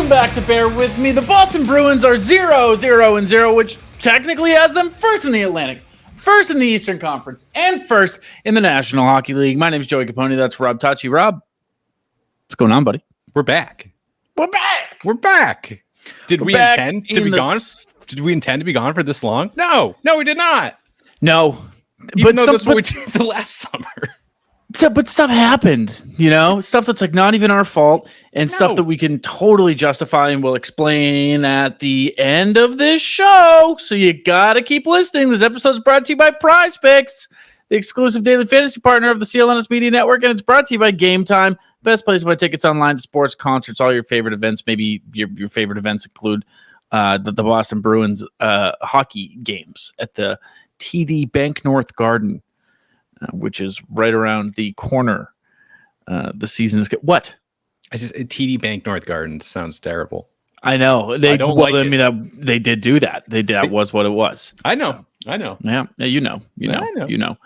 Welcome back to Bear With Me. The Boston Bruins are 0-0-0, which technically has them first in the Atlantic, first in the Eastern Conference, and first in the National Hockey League. My name is Joey Copponi. That's Rob Tocci. Rob, what's going on, buddy? We're back. We're back. We're back. Did we intend to be gone? Did we intend to be gone for this long? No, we did not. No. Even though that's what we did the last summer. But stuff happened, stuff that's like not even our fault and stuff that we can totally justify and we'll explain at the end of this show. So you got to keep listening. This episode is brought to you by PrizePicks, the exclusive daily fantasy partner of the CLNS Media Network. And it's brought to you by GameTime, best place to buy tickets online to sports, concerts, all your favorite events. Maybe your favorite events include the Boston Bruins hockey games at the TD Bank North Garden. Which is right around the corner. The season is good. What? I just TD Bank North Garden sounds terrible. I know. They don't like it. I mean, they did do that. That was what it was. I know. So, I know. Yeah. You know.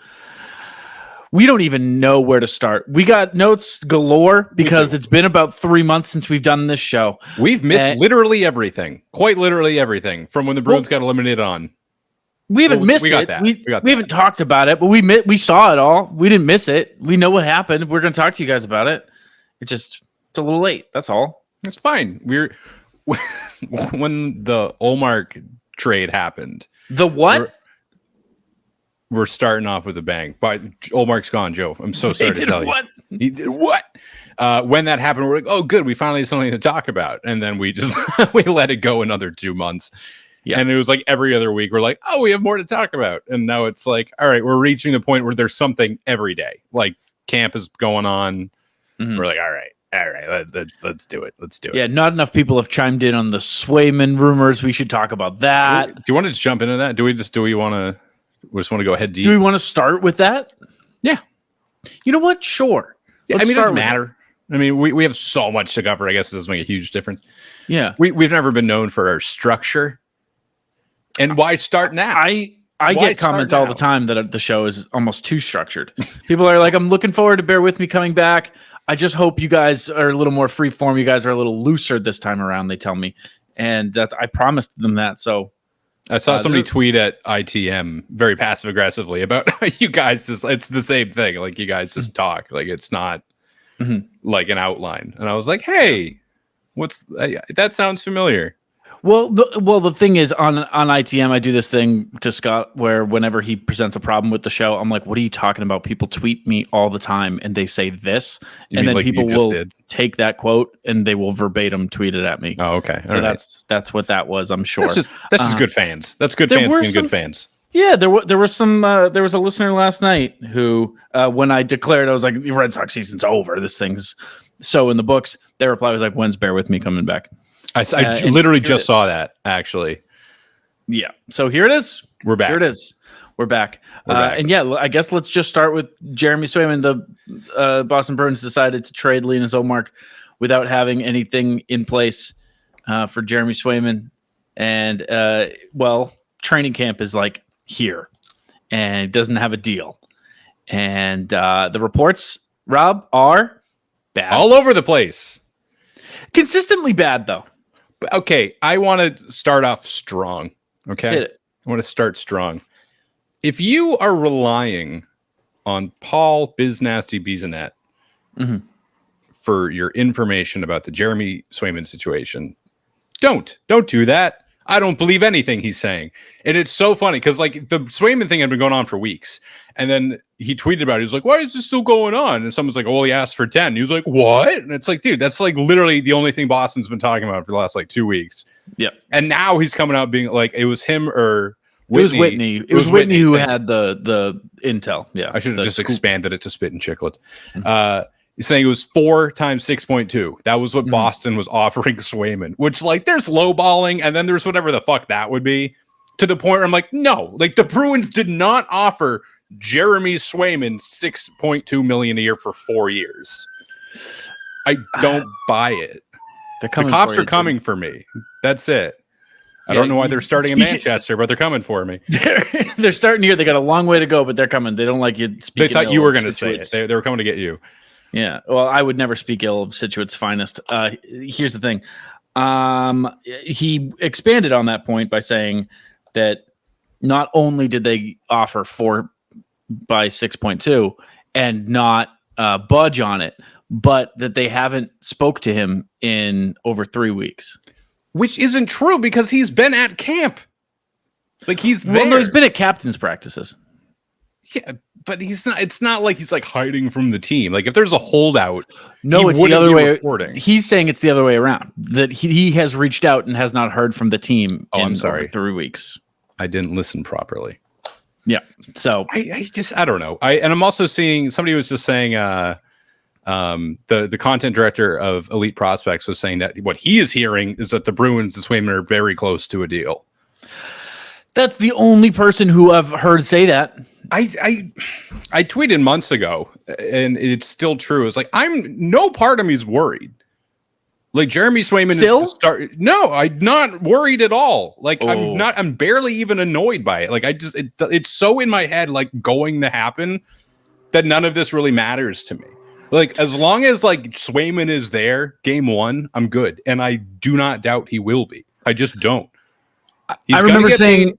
We don't even know where to start. We got notes galore because it's been about 3 months since we've done this show. We've missed literally everything. Quite literally everything from when the Bruins got eliminated on. We haven't missed it. We haven't talked about it, but we saw it all. We didn't miss it. We know what happened. We're going to talk to you guys about it. It's a little late. That's all. It's fine. When the Ullmark trade happened. The what? We're starting off with a bang. But Ullmark's gone, Joe. I'm so sorry to tell you. He did what? When that happened, we're like, oh, good. We finally have something to talk about. And then we just we let it go another 2 months. Yeah. And it was like every other week we're like, oh, we have more to talk about. And now it's like, all right, we're reaching the point where there's something every day. Like camp is going on. Mm-hmm. We're like, all right, let's do it. Let's do it. Yeah, not enough people have chimed in on the Swayman rumors. We should talk about that. Do you want to just jump into that? We just want to go ahead deep? Do we want to start with that? Yeah. You know what? Sure. Yeah, it doesn't matter. I mean, we have so much to cover. I guess it doesn't make a huge difference. Yeah. We've never been known for our structure. And why start now? I get comments all the time that the show is almost too structured. People are like, I'm looking forward to Bear With Me coming back. I just hope you guys are a little more free form. You guys are a little looser this time around, they tell me. And I promised them that. So I saw somebody tweet at ITM very passive aggressively about you guys. It's the same thing. Like you guys just talk. Like it's not like an outline. And I was like, hey, that sounds familiar. Well, the thing is on ITM, I do this thing to Scott where whenever he presents a problem with the show, I'm like, what are you talking about? People tweet me all the time and they say this, and then people will take that quote and they will verbatim tweet it at me. Oh, okay. So that's what that was, I'm sure. That's just good fans. That's good fans being good fans. Yeah, there was a listener last night who, when I declared, I was like, the Red Sox season's over. This thing's so in the books. Their reply was like, when's Bear With Me coming back? I literally just saw that, actually. Yeah. So here it is. We're back. Here it is. We're back. And yeah, I guess let's just start with Jeremy Swayman. The Boston Bruins decided to trade Linus Ullmark without having anything in place for Jeremy Swayman. And, training camp is like here and it doesn't have a deal. And the reports, Rob, are bad. All over the place. Consistently bad, though. Okay, I want to start off strong. Okay, hit it. I want to start strong. If you are relying on Paul Biznasty Bizanet for your information about the Jeremy Swayman situation, don't do that. I don't believe anything he's saying. And it's so funny because like the Swayman thing had been going on for weeks. And then he tweeted about it. He was like, why is this still going on? And someone's like, oh, well, he asked for 10. He was like, what? And it's like, dude, that's like literally the only thing Boston's been talking about for the last like 2 weeks. Yeah. And now he's coming out being like, it was him or Whitney. It was Whitney. It was Whitney who had the intel. Yeah. I should have just expanded it to spit and chiclet. He's saying it was 4 times 6.2. That was what Boston was offering Swayman, which like there's lowballing and then there's whatever the fuck that would be, to the point where I'm like, no, like the Bruins did not offer Jeremy Swayman $6.2 million a year for 4 years. I don't buy it. The cops are coming for me. That's it. I don't know why they're starting in Manchester, but they're coming for me. They're starting here. They got a long way to go, but they're coming. They don't like you speaking. They thought you were going to say it. They were coming to get you. Yeah. Well, I would never speak ill of Situate's finest. Here's the thing. He expanded on that point by saying that not only did they offer 4 by 6.2 and not budge on it, but that they haven't spoke to him in over 3 weeks. Which isn't true because he's been at camp. Like he's there. Well, no, he's been at captain's practices. Yeah, but he's not. It's not like he's like hiding from the team. Like if there's a holdout, no, it's the other way. Reporting. He's saying it's the other way around. That he has reached out and has not heard from the team. Oh, I'm sorry. Over 3 weeks. I didn't listen properly. Yeah. So I don't know. And I'm also seeing somebody was just saying. The content director of Elite Prospects was saying that what he is hearing is that the Bruins and Swayman are very close to a deal. That's the only person who I've heard say that. I tweeted months ago, and it's still true. It's like no part of me is worried. Like Jeremy Swayman still is no, I'm not worried at all. Like I'm barely even annoyed by it. Like it's so in my head, like going to happen that none of this really matters to me. Like, as long as, like, Swayman is there, game 1, I'm good. And I do not doubt he will be. I just don't. I remember saying...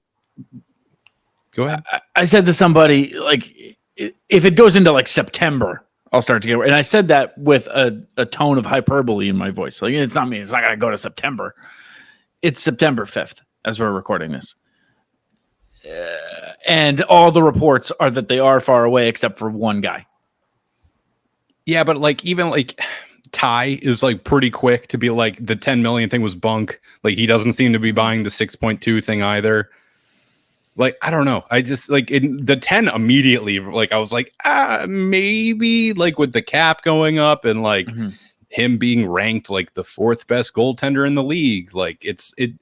Go ahead. I said to somebody, like, if it goes into, like, September, I'll start to get... And I said that with a tone of hyperbole in my voice. Like, it's not me. It's not going to go to September. It's September 5th as we're recording this. And all the reports are that they are far away except for one guy. Yeah, but like even like Ty is like pretty quick to be like the 10 million thing was bunk. Like he doesn't seem to be buying the 6.2 thing either. Like I don't know. I just like in the 10 immediately. Like I was like maybe like with the cap going up and like him being ranked like the 4th best goaltender in the league. Like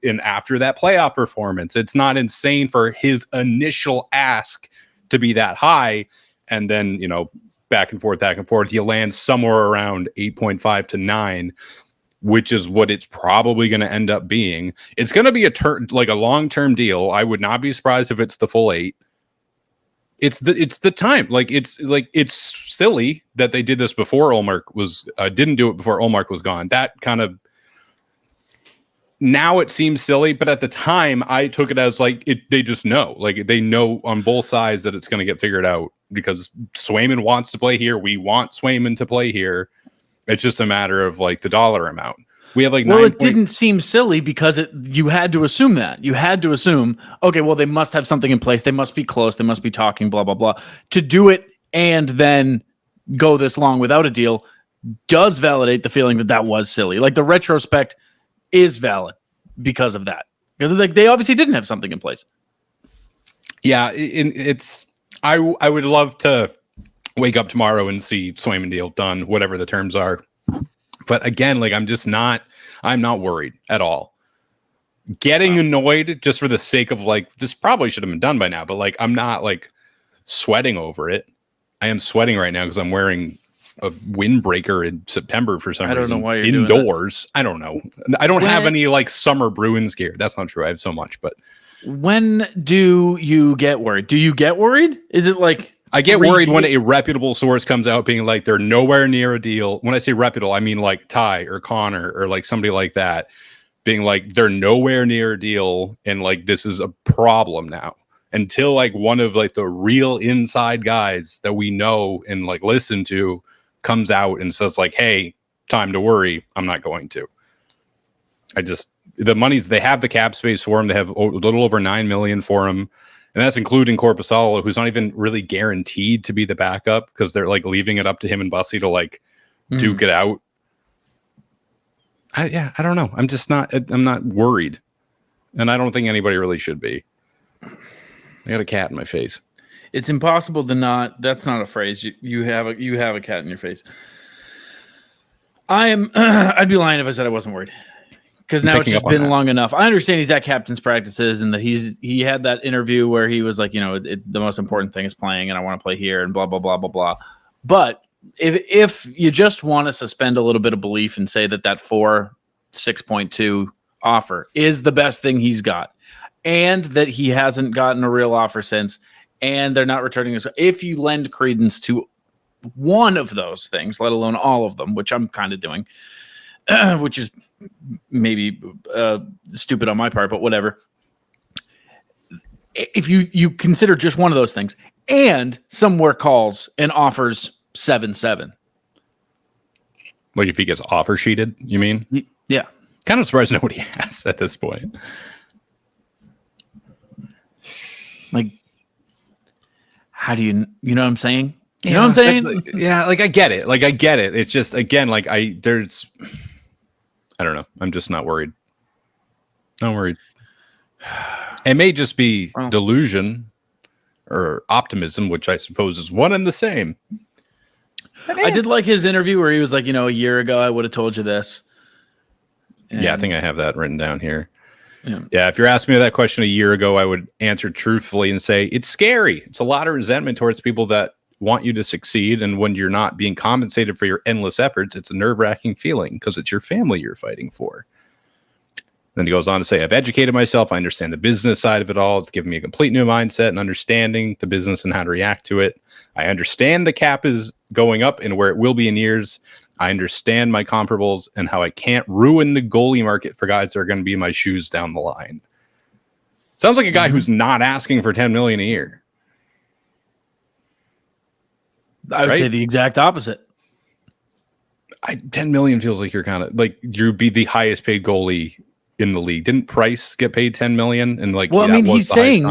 and after that playoff performance, it's not insane for his initial ask to be that high, and then back and forth, you land somewhere around 8.5 to 9, which is what it's probably going to end up being. It's going to be a long-term deal. I would not be surprised if it's the full 8. It's the time. Like it's silly that they did this before Ullmark didn't do it before Ullmark was gone. That kind of now it seems silly, but at the time I took it as like they just know, like they know on both sides that it's going to get figured out. Because Swayman wants to play here. We want Swayman to play here. It's just a matter of like the dollar amount. We have like it didn't seem silly because you had to assume that. You had to assume, okay, well, they must have something in place. They must be close. They must be talking, blah, blah, blah. To do it and then go this long without a deal does validate the feeling that was silly. Like the retrospect is valid because of that. Because they obviously didn't have something in place. Yeah, I would love to wake up tomorrow and see Swayman deal done, whatever the terms are. But again, like I'm not worried at all. Getting annoyed just for the sake of like, this probably should have been done by now, but like, I'm not like sweating over it. I am sweating right now because I'm wearing a windbreaker in September for some reason. I don't know why you're indoors. I don't know. I don't have any like summer Bruins gear. That's not true. I have so much, but when do you get worried? Do you get worried? Is it like I get worried when a reputable source comes out being like they're nowhere near a deal. When I say reputable, I mean like Ty or Connor or like somebody like that being like they're nowhere near a deal and like this is a problem now. Until like one of like the real inside guys that we know and like listen to comes out and says like, hey, time to worry. I'm not going to. The money's, they have the cap space for him. They have a little over 9 million for him. And that's including Korpisalo, who's not even really guaranteed to be the backup because they're like leaving it up to him and Bussy to like duke it out. I don't know. I'm not worried. And I don't think anybody really should be. I got a cat in my face. It's impossible to not. That's not a phrase. You have a cat in your face. I'd be lying if I said I wasn't worried. Because now it's just been long enough. I understand he's at captain's practices and that he had that interview where he was like, the most important thing is playing and I want to play here and blah, blah, blah, blah, blah. But if you just want to suspend a little bit of belief and say that 6.2 offer is the best thing he's got and that he hasn't gotten a real offer since and they're not returning this. If you lend credence to one of those things, let alone all of them, which I'm kind of doing, which is maybe stupid on my part, but whatever. If you consider just one of those things, and somewhere calls and offers 7-7. Like if he gets offer sheeted, you mean? Yeah. Kind of surprised nobody has at this point. Like, how do you know what I'm saying? You know what I'm saying? Like I get it. It's just, again, like I don't know. I'm just not worried. Not worried. It may just be delusion or optimism, which I suppose is one and the same. I did like his interview where he was like, a year ago, I would have told you this. And yeah, I think I have that written down here. Yeah, if you're asking me that question a year ago, I would answer truthfully and say, it's scary. It's a lot of resentment towards people that want you to succeed. And when you're not being compensated for your endless efforts, it's a nerve-wracking feeling because it's your family you're fighting for. Then he goes on to say, I've educated myself. I understand the business side of it all. It's given me a complete new mindset and understanding the business and how to react to it. I understand the cap is going up and where it will be in years. I understand my comparables and how I can't ruin the goalie market for guys that are going to be in my shoes down the line. Sounds like a guy who's not asking for $10 million a year. I would say the exact opposite. 10 million feels like you're kind of like you'd be the highest paid goalie in the league. Didn't Price get paid 10 million? And like, well, I mean, he's saying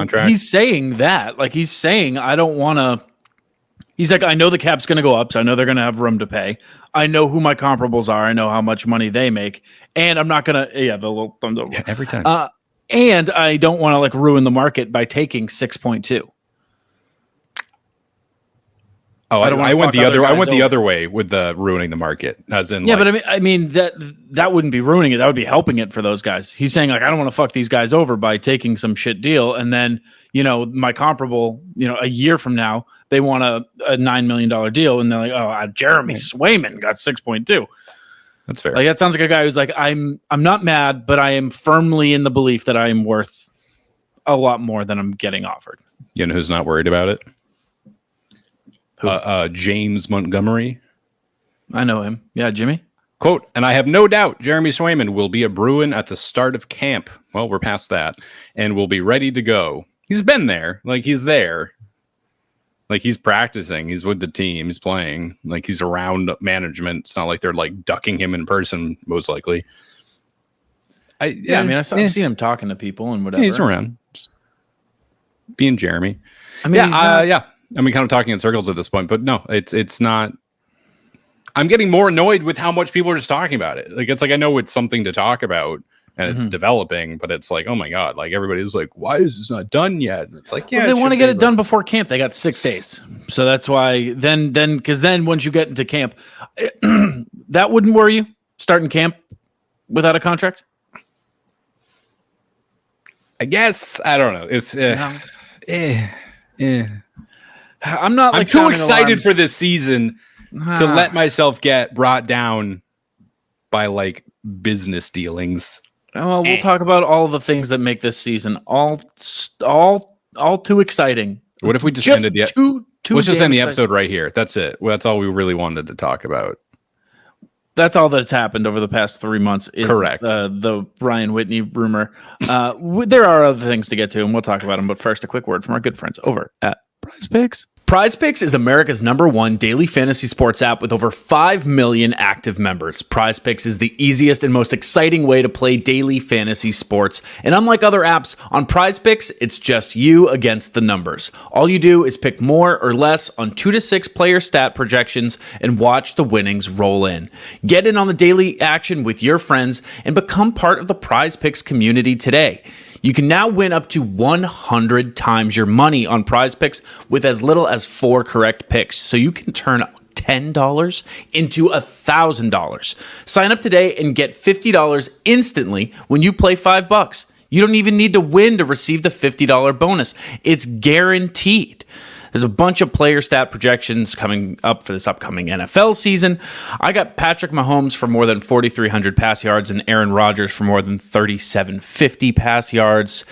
that, like he's saying, I don't want to. He's like, I know the cap's going to go up, so I know they're going to have room to pay. I know who my comparables are. I know how much money they make, and I'm not going to. Yeah, the little thumbs up. Yeah, every time. And I don't want to like ruin the market by taking 6.2. Oh, I went the other. I went the other way with the ruining the market, as in. Yeah, but I mean that wouldn't be ruining it. That would be helping it for those guys. He's saying like, I don't want to fuck these guys over by taking some shit deal, and then my comparable, a year from now they want a $9 million deal, and they're like, oh, Jeremy Swayman got 6.2. That's fair. Like that sounds like a guy who's like, I'm not mad, but I am firmly in the belief that I am worth a lot more than I'm getting offered. You know who's not worried about it? James Montgomery. I know him. Yeah, Jimmy. Quote, and I have no doubt Jeremy Swayman will be a Bruin at the start of camp. Well, we're past that. And will be ready to go. He's been there. Like, he's there. Like, he's practicing. He's with the team. He's playing. Like, he's around management. It's not like they're, like, ducking him in person, most likely. I mean, I've seen him talking to people and whatever. Yeah, he's around. Just being Jeremy. I mean, I mean, kind of talking in circles at this point, but no, it's not. I'm getting more annoyed with how much people are just talking about it. Like, it's like, I know it's something to talk about and it's developing, but it's like, oh my God, like everybody's like, why is this not done yet? And it's like, yeah, well, they want to get it done before camp. They got 6 days. So that's why because then once you get into camp, that wouldn't worry you starting camp without a contract. I guess. I don't know. It's, I'm not. Like, I'm too excited for this season to let myself get brought down by like business dealings. Well, we'll talk about all the things that make this season all too exciting. What if we just ended the? Let's just end the episode right here. That's it. Well, that's all we really wanted to talk about. That's all that's happened over the past 3 months. Is correct. The Ryan Whitney rumor. There are other things to get to, and we'll talk about them. But first, a quick word from our good friends over at PrizePicks. PrizePicks is America's #1 daily fantasy sports app with over 5 million active members. PrizePicks is the easiest and most exciting way to play daily fantasy sports. And unlike other apps, on PrizePicks, it's just you against the numbers. All you do is pick more or less on 2 to 6 player stat projections and watch the winnings roll in. Get in on the daily action with your friends and become part of the PrizePicks community today. You can now win up to 100 times your money on PrizePicks with as little as 4 correct picks. So you can turn $10 into $1,000. Sign up today and get $50 instantly when you play $5. You don't even need to win to receive the $50 bonus. It's guaranteed. There's a bunch of player stat projections coming up for this upcoming NFL season. I got Patrick Mahomes for more than 4,300 pass yards and Aaron Rodgers for more than 3,750 pass yards.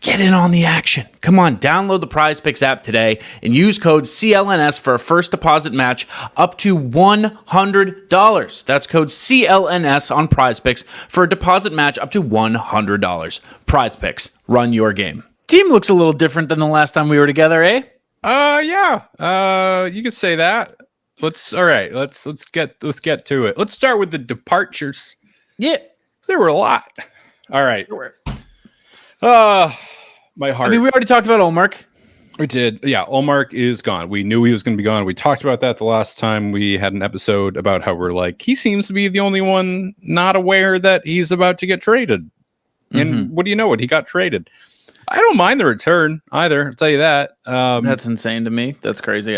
Get in on the action. Come on, download the PrizePicks app today and use code CLNS for a first deposit match up to $100. That's code CLNS on PrizePicks for a deposit match up to $100. PrizePicks, run your game. Team looks a little different than the last time we were together, eh? Yeah. You could say that. Let's get to it. Let's start with the departures. Yeah. There were a lot. All right. My heart. I mean, we already talked about Ullmark. We did. Yeah, Ullmark is gone. We knew he was going to be gone. We talked about that the last time we had an episode about how we're like, he seems to be the only one not aware that he's about to get traded. And what do you know what? He got traded. I don't mind the return either. I'll tell you that. That's insane to me. That's crazy.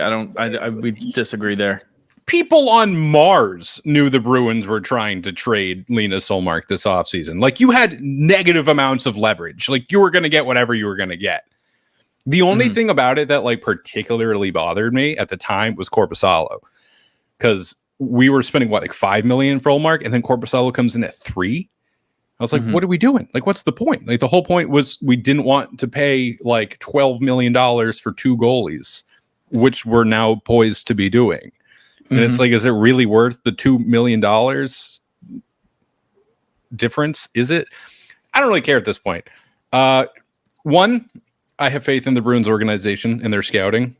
We disagree there. People on Mars knew the Bruins were trying to trade Linus Ullmark this offseason. Like, you had negative amounts of leverage. Like, you were going to get whatever you were going to get. The only thing about it that like particularly bothered me at the time was Korpisalo, because we were spending like $5 million for Ullmark, and then Korpisalo comes in at $3 million. I was like, what are we doing? Like, what's the point? Like, the whole point was we didn't want to pay like $12 million for 2 goalies, which we're now poised to be doing. And it's like, is it really worth the $2 million difference? Is it? I don't really care at this point. One, I have faith in the Bruins organization and their scouting.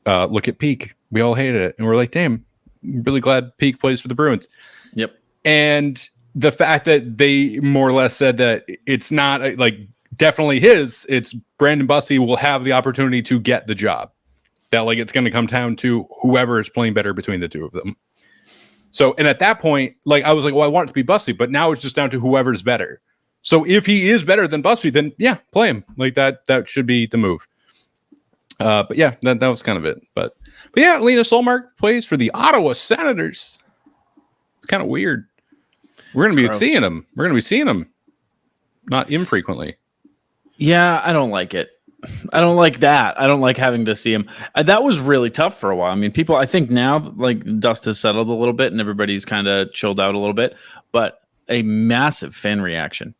Look at Peak. We all hated it. And we're like, damn, I'm really glad Peak plays for the Bruins. Yep. And the fact that they more or less said that it's not like definitely his, it's Brandon Bussey will have the opportunity to get the job. That like it's going to come down to whoever is playing better between the two of them. So, and at that point, like I was like, well, I want it to be Bussey, but now it's just down to whoever's better. So if he is better than Bussey, then yeah, play him. Like that should be the move. But yeah, that was kind of it. But yeah, Linus Ullmark plays for the Ottawa Senators. It's kind of weird. We're going to be seeing him. We're going to be seeing him not infrequently. Yeah, I don't like it. I don't like that. I don't like having to see him. That was really tough for a while. I mean, people, I think now like dust has settled a little bit and everybody's kind of chilled out a little bit, but a massive fan reaction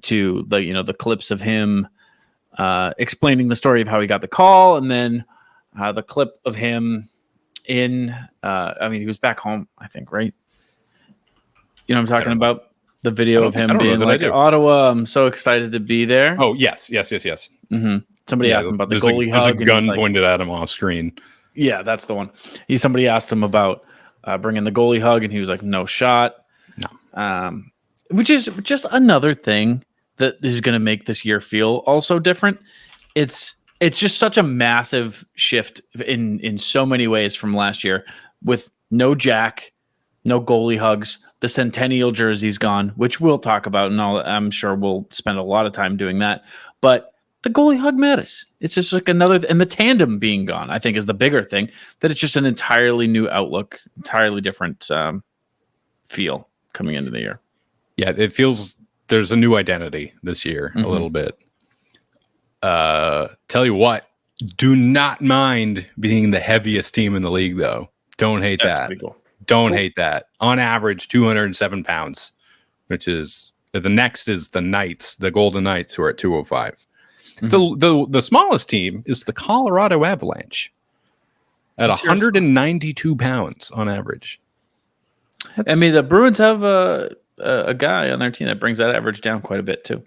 to the clips of him explaining the story of how he got the call, and then the clip of him in he was back home, I think, right? You know what I'm talking about? The video of him being like, Ottawa, I'm so excited to be there. Oh, yes. Mm-hmm. Somebody asked him about the goalie hug. There's a gun pointed at him off screen. Yeah, that's the one. Somebody asked him about bringing the goalie hug, and he was like, no shot. No. Which is just another thing that is going to make this year feel also different. It's just such a massive shift in so many ways from last year, with no Jack, no goalie hugs, the Centennial jersey's gone, which we'll talk about, and I'm sure we'll spend a lot of time doing that. But the goalie hug matters. It's just like another, and the tandem being gone, I think, is the bigger thing. That it's just an entirely new outlook, entirely different feel coming into the year. Yeah, it feels there's a new identity this year, a little bit. Tell you what, do not mind being the heaviest team in the league, though. Don't hate that. Cool. Don't hate that. On average, 207 pounds, which is the next is the Knights, the Golden Knights, who are at 205. The smallest team is the Colorado Avalanche at 192 pounds on average. I mean, the Bruins have a guy on their team that brings that average down quite a bit too.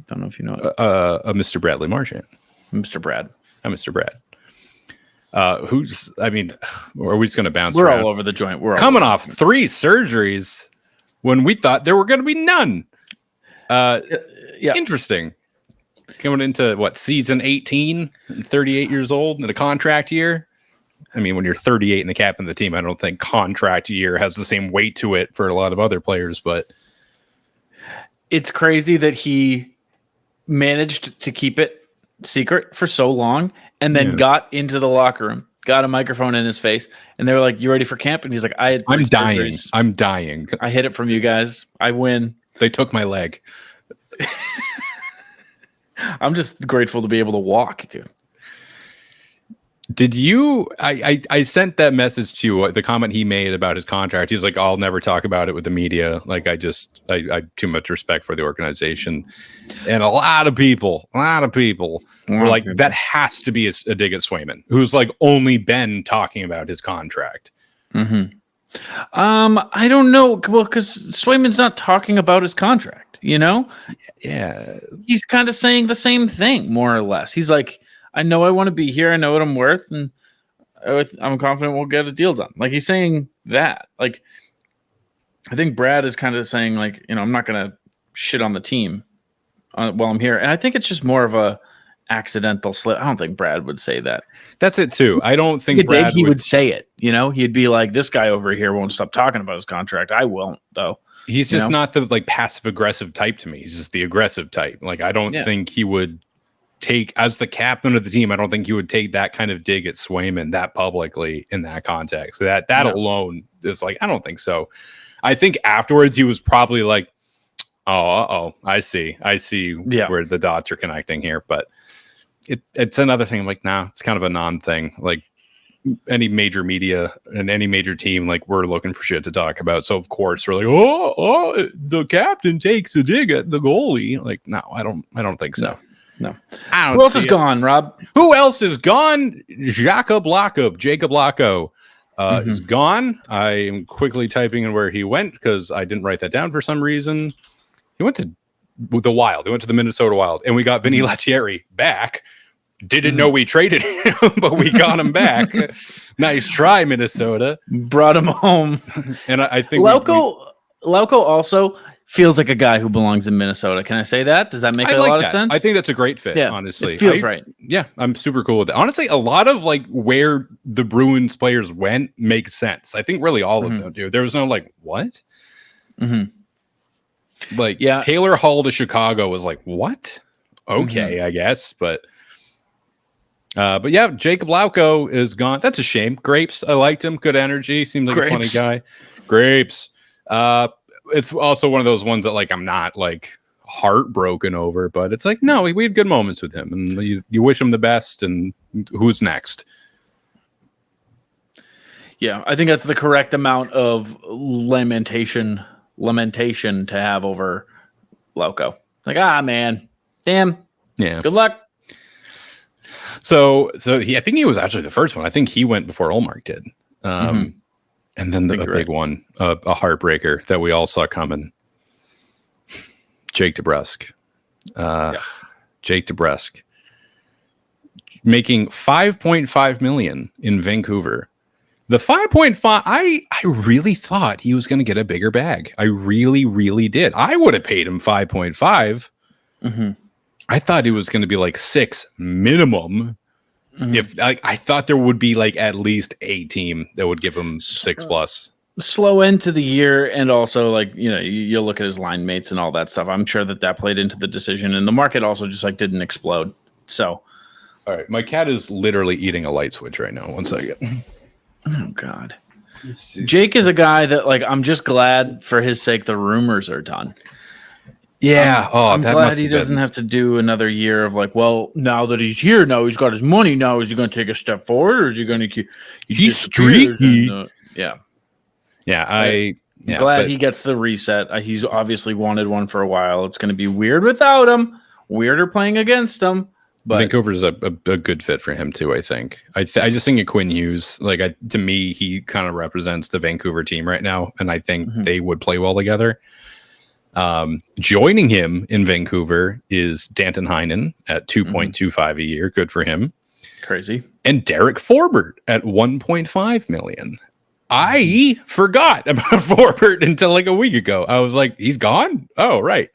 Don't know if you know it. Mr. Bradley Marchand. Mr. Brad. Mr. Brad. Are we just going to bounce We're around? all over the joint. We're coming off 3 surgeries when we thought there were going to be none. Yeah. Interesting. Coming into season 18, 38 years old in a contract year. I mean, when you're 38 and the captain of the team, I don't think contract year has the same weight to it for a lot of other players, but it's crazy that he managed to keep it secret for so long and then got into the locker room, got a microphone in his face, and they were like, "You ready for camp?" And he's like, I'm dying. Surgeries. I'm dying. I hid it from you guys. I win. They took my leg. I'm just grateful to be able to walk, dude. Did you? I sent that message to you. The comment he made about his contract. He's like, "I'll never talk about it with the media. Like, I have too much respect for the organization." And a lot of people were like, "That has to be a dig at Swayman, who's like only been talking about his contract." Mm-hmm. I don't know. Well, because Swayman's not talking about his contract. Yeah, he's kind of saying the same thing, more or less. He's like, I know I want to be here. I know what I'm worth, and I'm confident we'll get a deal done. Like, he's saying that. Like, I think Brad is kind of saying, like, I'm not going to shit on the team while I'm here. And I think it's just more of a accidental slip. I don't think Brad would say that. That's it too. I don't think Brad would say it. He'd be like, this guy over here won't stop talking about his contract. I won't, though. He's just not the like passive aggressive type to me. He's just the aggressive type. Like, I don't think he would take, as the captain of the team, I don't think he would take that kind of dig at Swayman that publicly in that context. That alone is like, I don't think so. I think afterwards he was probably like, oh, I see where the dots are connecting here. But it's another thing. I'm like, nah, it's kind of a non-thing. Like, any major media and any major team, like, we're looking for shit to talk about. So of course we're like, oh, the captain takes a dig at the goalie. Like, no, I don't think so. No. Who else is gone, Rob? Who else is gone? Jacob Lacko is gone. I am quickly typing in where he went because I didn't write that down for some reason. He went to the Wild. He went to the Minnesota Wild, and we got Vinny Lettieri back. Didn't know we traded him, but we got him back. Nice try, Minnesota. Brought him home. And I think Lauko also feels like a guy who belongs in Minnesota. Can I say that? Does that make a lot of sense? I think that's a great fit, honestly. It feels right. Yeah, I'm super cool with that. Honestly, a lot of like where the Bruins players went makes sense. I think really all of them do. There was no like, what? Like, Taylor Hall to Chicago was like, what? Okay, I guess. But yeah, Jacob Lauko is gone. That's a shame. Grapes, I liked him. Good energy. Seemed like a funny guy. Grapes. It's also one of those ones that like I'm not like heartbroken over, but it's like, no, we had good moments with him, and you wish him the best. And who's next? Yeah, I think that's the correct amount of lamentation to have over Lauko. Like, man, damn. Yeah. Good luck. So I think he was actually the first one. I think he went before Ullmark did. And then the big one, a heartbreaker that we all saw coming. Jake DeBrusk. Jake DeBrusk making $5.5 million in Vancouver. The 5.5, I really thought he was going to get a bigger bag. I really, really did. I would have paid him 5.5. I thought it was going to be like 6 minimum. If I thought there would be like at least a team that would give him 6+. Slow end to the year, and also like you look at his line mates and all that stuff. I'm sure that played into the decision, and the market also just like didn't explode. So, all right, my cat is literally eating a light switch right now. 1 second. Oh God, Jake is a guy that like I'm just glad for his sake the rumors are done. Yeah. I'm glad he doesn't have to do another year of like, well, now that he's here, now he's got his money. Now is he going to take a step forward, or is he going to keep? He's streaky. Yeah. I'm glad he gets the reset. He's obviously wanted one for a while. It's going to be weird without him. Weirder playing against him. But Vancouver's a good fit for him too. I think. I just think of Quinn Hughes. Like to me, he kind of represents the Vancouver team right now, and I think they would play well together. Joining him in Vancouver is Danton Heinen at 2.25 a year. Good for him. Crazy. And Derek Forbert at 1.5 million. I forgot about Forbert until like a week ago. I was like, he's gone? Oh, right.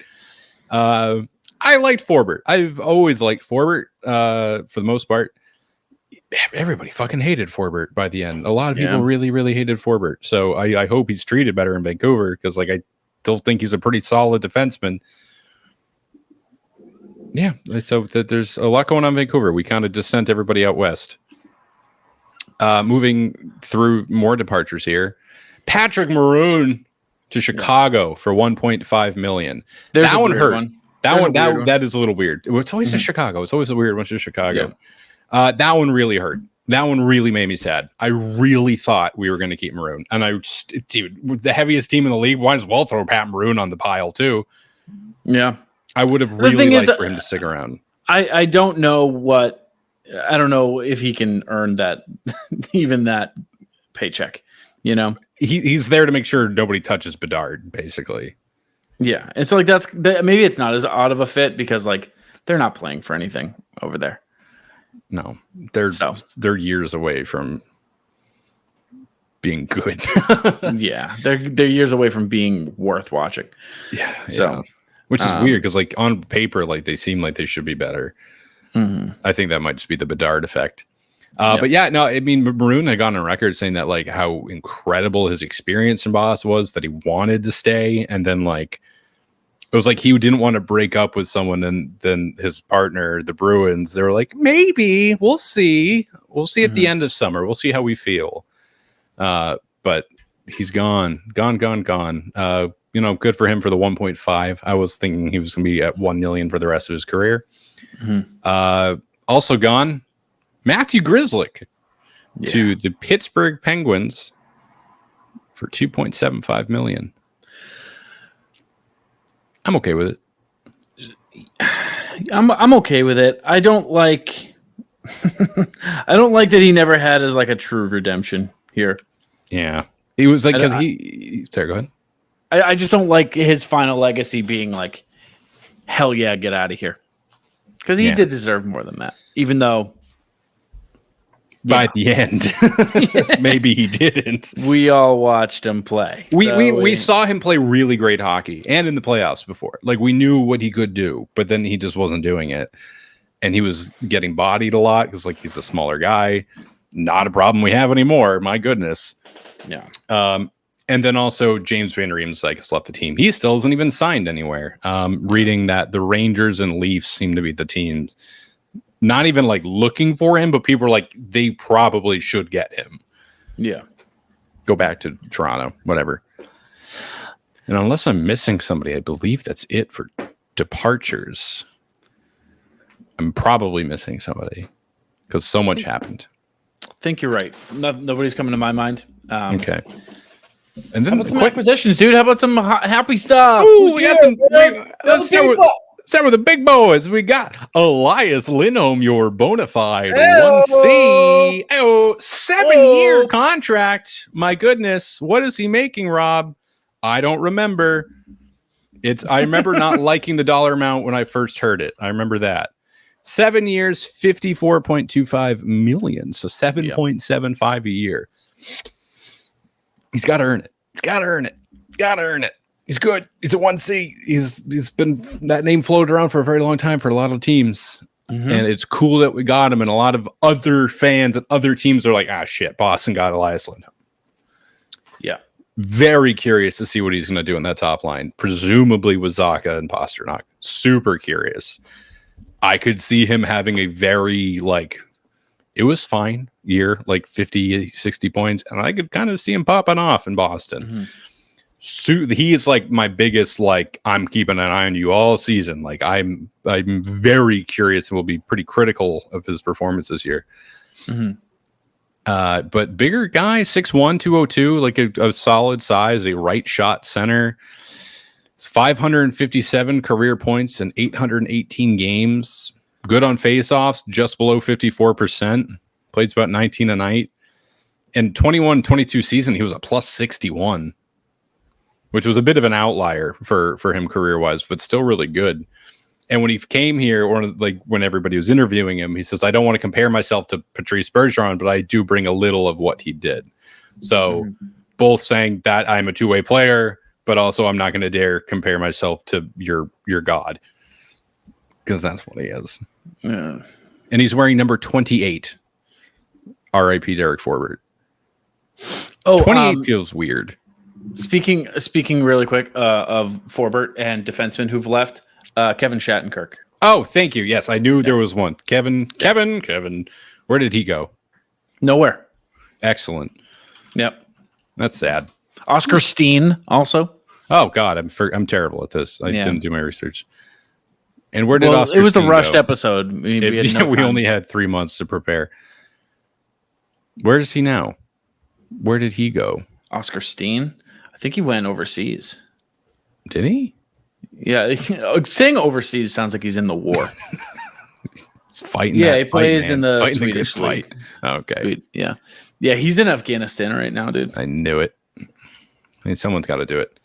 I liked Forbert. I've always liked Forbert for the most part. Everybody fucking hated Forbert by the end. A lot of people really, really hated Forbert. So I hope he's treated better in Vancouver, because like I still think he's a pretty solid defenseman. Yeah, so there's a lot going on in Vancouver. We kind of just sent everybody out west. Moving through more departures here. Patrick Maroon to Chicago for 1.5 million. That one hurt. That is a little weird. It's always in Chicago. It's always a weird one to Chicago. That one really hurt. That one really made me sad. I really thought we were going to keep Maroon. And dude, the heaviest team in the league, might as well throw Pat Maroon on the pile too. Yeah. I would have really liked for him to stick around. I don't know if he can earn that, even that paycheck, you know? He's there to make sure nobody touches Bedard, basically. Yeah. And so like, maybe it's not as odd of a fit because like they're not playing for anything over there. No, they're years away from being good. Yeah, they're years away from being worth watching. Yeah, so which is weird because like on paper, like they seem like they should be better. Mm-hmm. I think that might just be the Bedard effect. But yeah, no, I mean Maroon had gone on record saying that like how incredible his experience in Boston was, that he wanted to stay, and then like. It was like he didn't want to break up with someone, and then his partner, the Bruins, they were like, maybe we'll see. We'll see at the end of summer. We'll see how we feel. But he's gone. You know, good for him for the 1.5. I was thinking he was going to be at 1 million for the rest of his career. Mm-hmm. Also gone, Matthew Grzelcyk to the Pittsburgh Penguins for 2.75 million. I'm okay with it. I'm okay with it. I don't like I don't like that he never had as like a true redemption here. Yeah. He was like because sorry, go ahead. I just don't like his final legacy being like, hell yeah, get out of here. Because he did deserve more than that. Even though by the end, maybe he didn't. We all watched him play. We saw him play really great hockey and in the playoffs before. Like we knew what he could do, but then he just wasn't doing it. And he was getting bodied a lot because like he's a smaller guy. Not a problem we have anymore. My goodness. Yeah. And then also James Van Riemsdyk like has left the team. He still isn't even signed anywhere. Reading that the Rangers and Leafs seem to be the teams. Not even like looking for him, but people are like, they probably should get him. Yeah. Go back to Toronto, whatever. And unless I'm missing somebody, I believe that's it for departures. I'm probably missing somebody because so much happened. I think you're right. Nobody's coming to my mind. Okay. And then how about some acquisitions, dude? How about some happy stuff? Ooh, we got some. Let's start with the big boys. We got Elias Lindholm, your bona fide 1C. 7-year contract. My goodness. What is he making, Rob? I don't remember. I remember not liking the dollar amount when I first heard it. I remember that. 7 years, 54.25 million. So 7.75 a year. He's got to earn it. He's good. He's a 1C. He's been that name floated around for a very long time for a lot of teams. Mm-hmm. And it's cool that we got him. And a lot of other fans and other teams are like, shit, Boston got Elias Lindholm. Yeah. Very curious to see what he's going to do in that top line. Presumably with Zacha and Pasternak. Super curious. I could see him having a very, it was fine year, 50, 60 points. And I could kind of see him popping off in Boston. Mm-hmm. He is my biggest, I'm keeping an eye on you all season. I'm very curious and will be pretty critical of his performance this year. Mm-hmm. But bigger guy, 6'1", 202, a solid size, a right shot center. It's 557 career points in 818 games. Good on faceoffs, just below 54%. Plays about 19 a night. In 21-22 season, he was a plus 61. Which was a bit of an outlier for him career-wise, but still really good. And when he came here, or when everybody was interviewing him, he says, I don't want to compare myself to Patrice Bergeron, but I do bring a little of what he did. So both saying that I'm a two-way player, but also I'm not going to dare compare myself to your god. Because that's what he is. Yeah. And he's wearing number 28. R.I.P. Derek Forbort. 28 feels weird. Speaking really quick of Forbort and defensemen who've left, Kevin Shattenkirk. Oh, thank you. Yes, I knew there was one. Kevin. Where did he go? Nowhere. Excellent. Yep. That's sad. Oscar Steen also. Oh God, I'm terrible at this. I didn't do my research. And where did Oscar? It was Steen a rushed go? episode. We only had 3 months to prepare. Where is he now? Where did he go? Oscar Steen. I think he went overseas. Did he? Yeah, saying overseas sounds like he's in the war. It's fighting. Yeah, that he plays fight, in the fighting Swedish the good league. Fight. Okay. Yeah. He's in Afghanistan right now, dude. I knew it. I mean, someone's got to do it.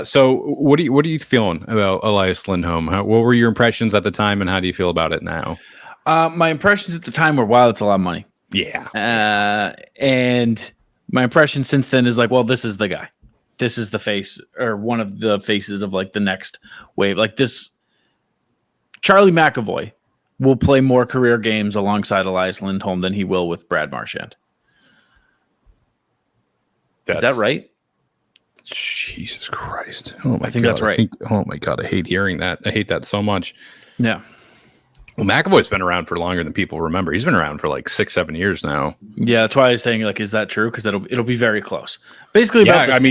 So what are you feeling about Elias Lindholm? What were your impressions at the time, and how do you feel about it now? My impressions at the time were, wow, that's a lot of money. Yeah. And my impression since then is like, well, this is the guy. This is the face, or one of the faces of like the next wave. Like this, Charlie McAvoy will play more career games alongside Elias Lindholm than he will with Brad Marchand. Is that right? Jesus Christ. Oh my I think God. that's right. Oh my God. I hate hearing that. I hate that so much. Yeah. Well, McAvoy's been around for longer than people remember. He's been around for like 6-7 years now. Yeah, that's why I was saying, like, is that true? Because it'll be very close. Basically, I'm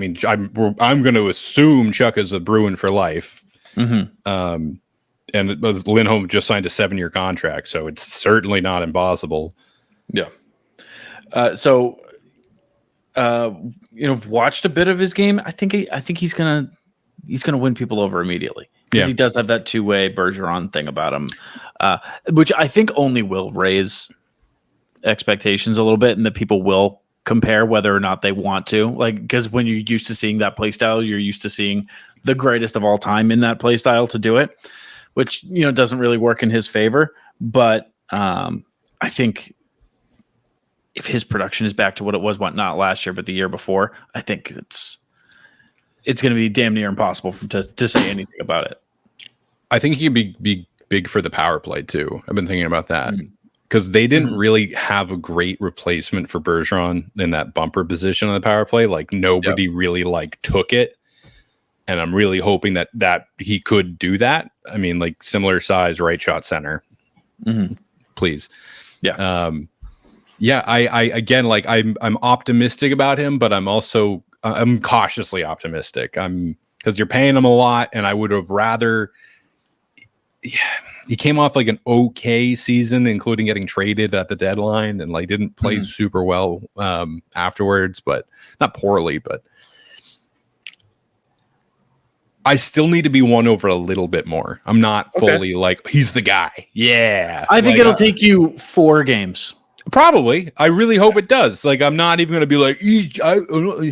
going to assume Chuck is a Bruin for life. Mm-hmm. And Lindholm just signed a 7-year contract, so it's certainly not impossible. Yeah. Watched a bit of his game. I think he's gonna win people over immediately. Because he does have that two-way Bergeron thing about him, which I think only will raise expectations a little bit, and that people will compare whether or not they want to. Like, because when you're used to seeing that play style, you're used to seeing the greatest of all time in that play style to do it, which doesn't really work in his favor. But I think if his production is back to what it was, not last year, but the year before, I think it's going to be damn near impossible to say anything about it. I think he could be big for the power play too. I've been thinking about that because they didn't really have a great replacement for Bergeron in that bumper position on the power play. Like nobody really took it. And I'm really hoping that he could do that. I mean, like similar size, right shot center, please. Yeah. I'm optimistic about him, but I'm cautiously optimistic. Because you're paying him a lot, and I would have rather. Yeah, he came off like an okay season, including getting traded at the deadline, and didn't play super well afterwards, but not poorly. But I still need to be won over a little bit more. I'm not fully he's the guy. Yeah, I think it'll take you 4 games. Probably. I really hope it does. I'm not even going to be like,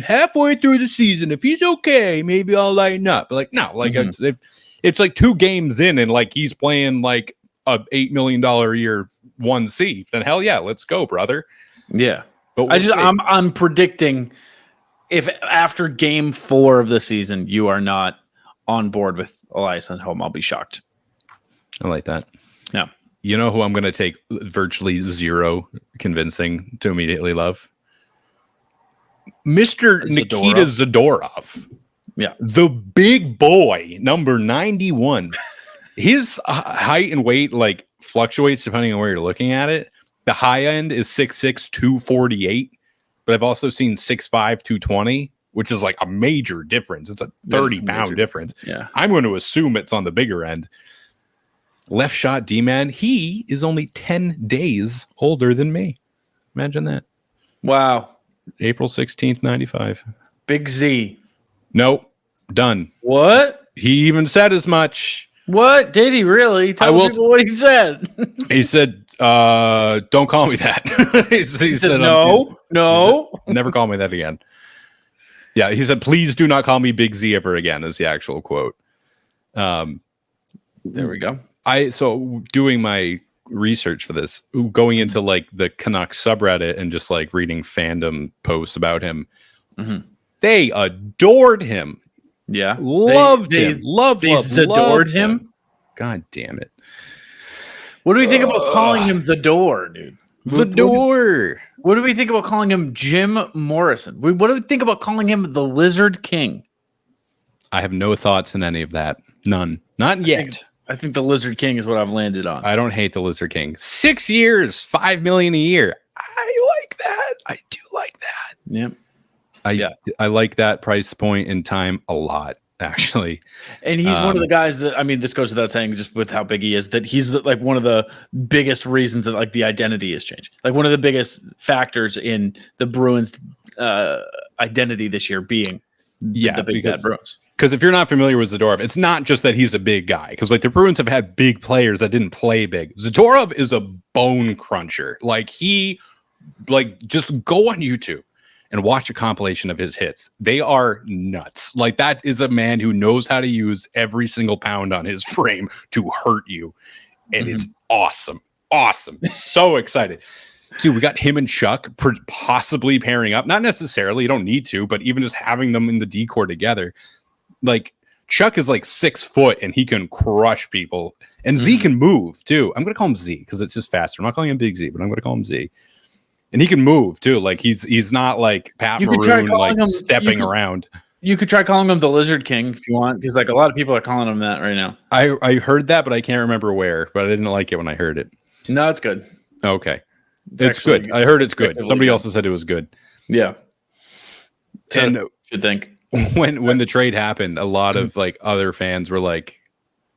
halfway through the season, if he's okay, maybe I'll lighten up. But it's like 2 games in and he's playing a $8 million a year 1C, then hell yeah, let's go, brother. Yeah. But I'm predicting if after game 4 of the season, you are not on board with Elias Lindholm, I'll be shocked. I like that. Yeah. You know who I'm going to take virtually zero convincing to immediately love? Mr. Nikita Zadorov. Yeah. The big boy, number 91. His height and weight fluctuates depending on where you're looking at it. The high end is 6'6", 248, but I've also seen 6'5", 220, which is a major difference. It's a 30-pound difference. Yeah. I'm going to assume it's on the bigger end. Left shot D-man. He is only 10 days older than me. Imagine that. Wow. April 16th, 95. Big Z. Nope. Done. What? He even said as much. What? Did he really? Tell people what he said. He said, don't call me that. he said, no. He said, never call me that again. Yeah, he said, please do not call me Big Z ever again, is the actual quote. There we go. So doing my research for this, going into the Canucks subreddit and just reading fandom posts about him, they adored him. Yeah, loved him. Adored him. God damn it! What do we think about calling him the Door, dude? The Door. What do we think about calling him Jim Morrison? What do we think about calling him the Lizard King? I have no thoughts on any of that. None. Not yet. I think the Lizard King is what I've landed on. I don't hate the Lizard King. 6 years, $5 million a year. I like that. I do like that. Yep. I like that price point in time a lot. actually. And he's one of the guys that, I mean, this goes without saying, just with how big he is, that he's like one of the biggest reasons that like the identity has changed. Like one of the biggest factors in the Bruins identity this year being the big bad Bruins. Because if you're not familiar with Zadorov, it's not just that he's a big guy. Because like the Bruins have had big players that didn't play big. Zadorov is a bone cruncher. Like just go on YouTube and watch a compilation of his hits. They are nuts. Like that is a man who knows how to use every single pound on his frame to hurt you. And it's awesome. Awesome. So excited. Dude, we got him and Chuck possibly pairing up. Not necessarily. You don't need to, but even just having them in the decor together. Like Chuck is like 6 foot and he can crush people. And Z can move too. I'm going to call him Z because it's just faster. I'm not calling him Big Z, but I'm going to call him Z. And he can move too. Like he's not like Pat Maroon, like stepping around. You could try calling him the Lizard King if you want, because like a lot of people are calling him that right now. I heard that, but I can't remember where. But I didn't like it when I heard it. No, it's good. Okay, it's good. I heard it's good. Somebody else said it was good. Yeah, so and should think when the trade happened, a lot of like other fans were like,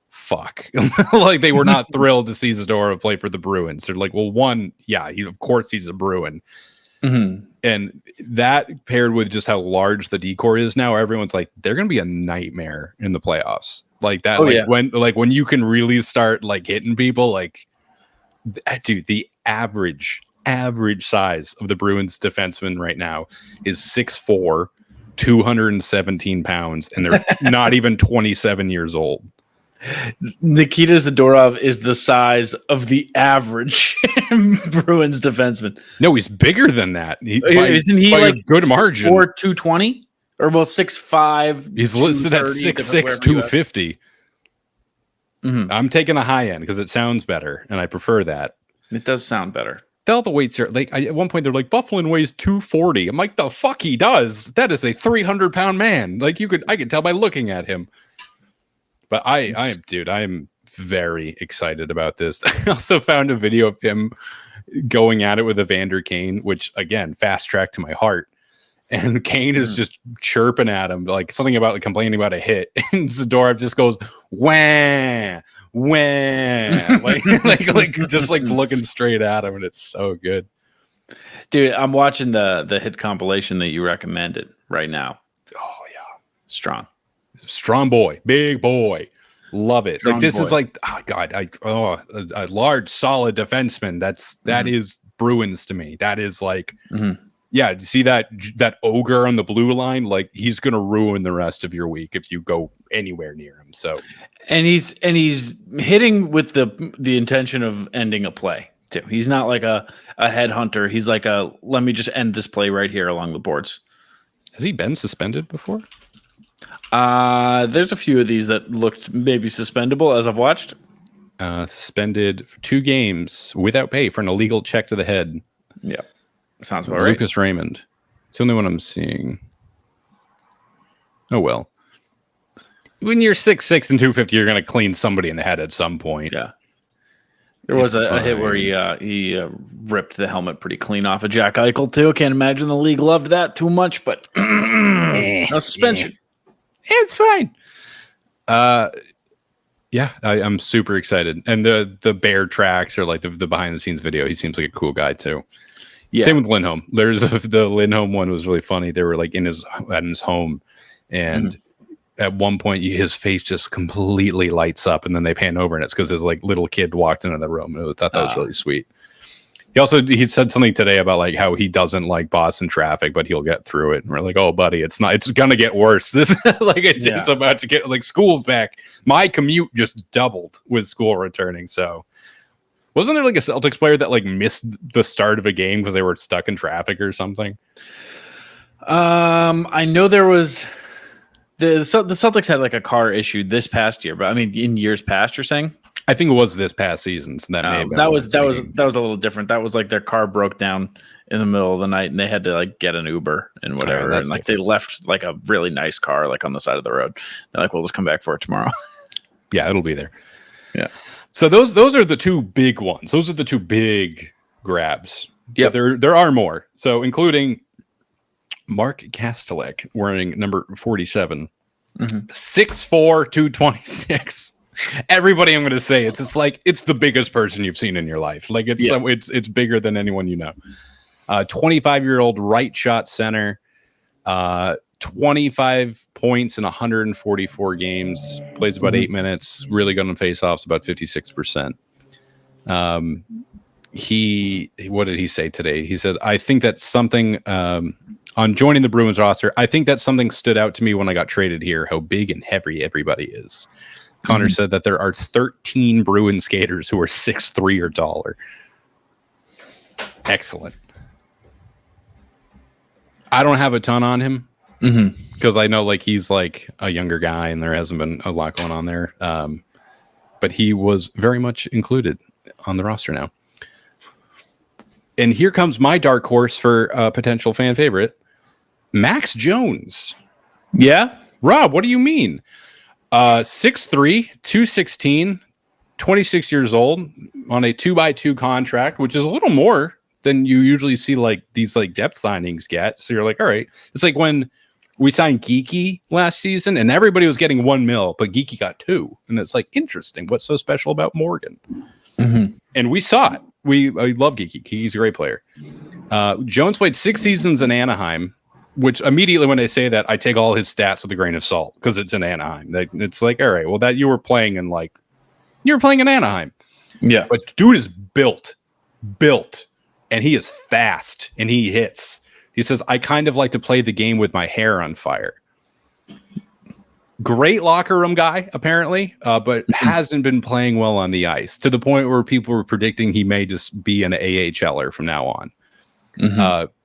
"Fuck!" Like they were not thrilled to see Zadorov play for the Bruins. They're like, "Well, of course he's a Bruin." And that paired with just how large the decor is now, everyone's like, they're going to be a nightmare in the playoffs. Like that, when you can really start like hitting people, like, dude, the average size of the Bruins defenseman right now is 6'4", 217 pounds, and they're not even 27 years old. Nikita Zadorov is the size of the average Bruins defenseman. No, he's bigger than that. Isn't he like a good margin? 6'4", 220? Or well, 6'5". He's listed at 6'6", 250. I'm taking the high end because it sounds better, and I prefer that. It does sound better. All the weights are like at one point they're like Bufflin weighs 240. I'm like, the fuck he does. That is a 300-pound man. Like I could tell by looking at him. But I am very excited about this. I also found a video of him going at it with Evander Kane, which again, fast track to my heart. And Kane is just chirping at him, like something about like, complaining about a hit. And Zadorov just goes, wah, wah, like just like looking straight at him, and it's so good. Dude, I'm watching the hit compilation that you recommended right now. Oh yeah, strong boy, big boy, love it. Strong like this boy. Is like, oh god, a large, solid defenseman. That is Bruins to me. That is like. Yeah, do you see that ogre on the blue line? Like he's gonna ruin the rest of your week if you go anywhere near him. So, and he's hitting with the intention of ending a play too. He's not like a headhunter. He's like let me just end this play right here along the boards. Has he been suspended before? There's a few of these that looked maybe suspendable as I've watched. Suspended for 2 games without pay for an illegal check to the head. Yeah. Sounds about right. Lucas Raymond. It's the only one I'm seeing. Oh, well. When you're 6'6" and 250, you're going to clean somebody in the head at some point. Yeah. There was a hit where he ripped the helmet pretty clean off of Jack Eichel, too. Can't imagine the league loved that too much, but no suspension. It's fine. Yeah, I'm super excited. And the bear tracks or like the behind the scenes video, he seems like a cool guy, too. Yeah. Same with Lindholm. The Lindholm one was really funny. They were like at his home, and at one point his face just completely lights up, and then they pan over, and it's because his like little kid walked into the room. I thought that was really sweet. He said something today about like how he doesn't like Boston traffic, but he'll get through it. And we're like, oh, buddy, it's gonna get worse. This it's about to get like school's back. My commute just doubled with school returning, so. Wasn't there like a Celtics player that like missed the start of a game because they were stuck in traffic or something? I know there was the Celtics had like a car issue this past year, but I mean in years past, you're saying? I think it was this past season. So that was a little different. That was like their car broke down in the middle of the night and they had to like get an Uber and whatever. And like they left like a really nice car like on the side of the road. They're like, we'll just come back for it tomorrow. Yeah, it'll be there. Yeah. So those are the 2 big ones. Those are the 2 big grabs. Yeah, there are more. So including Mark Kastelek wearing number 47. 6'4", 226. Everybody I'm going to say it's like it's the biggest person you've seen in your life. Like it's bigger than anyone you know. 25-year-old right shot center. 25 points in 144 games. Plays about 8 minutes. Really good on faceoffs, about 56%. What did he say today? He said, I think that's something on joining the Bruins roster. I think that something stood out to me when I got traded here, how big and heavy everybody is. Connor said that there are 13 Bruins skaters who are 6'3" or taller. Excellent. I don't have a ton on him because I know like he's like a younger guy and there hasn't been a lot going on there. But he was very much included on the roster now. And here comes my dark horse for a potential fan favorite, Max Jones. Yeah. Rob, what do you mean? 6'3", 216, 26 years old on a 2x2 contract, which is a little more than you usually see like these like depth signings get. So you're like, all right. It's like when we signed Geeky last season and everybody was getting $1 million, but Geeky got 2. And it's like, interesting. What's so special about Morgan? And we saw it. I love Geeky. Geeky's a great player. Jones played 6 seasons in Anaheim, which immediately when I say that, I take all his stats with a grain of salt because it's in Anaheim. It's like, all right, well, that you were playing in Anaheim. Yeah. But dude is built, and he is fast and he hits. He says, I kind of like to play the game with my hair on fire. Great locker room guy, apparently, but hasn't been playing well on the ice to the point where people were predicting he may just be an AHLer from now on.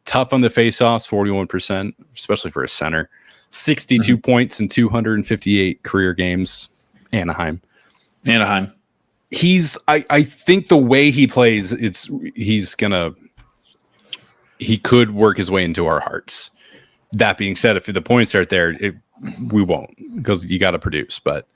Tough on the faceoffs, 41%, especially for a center. 62 points in 258 career games. Anaheim. I think the way he plays, he could work his way into our hearts. That being said, if the points aren't there, we won't because you got to produce. But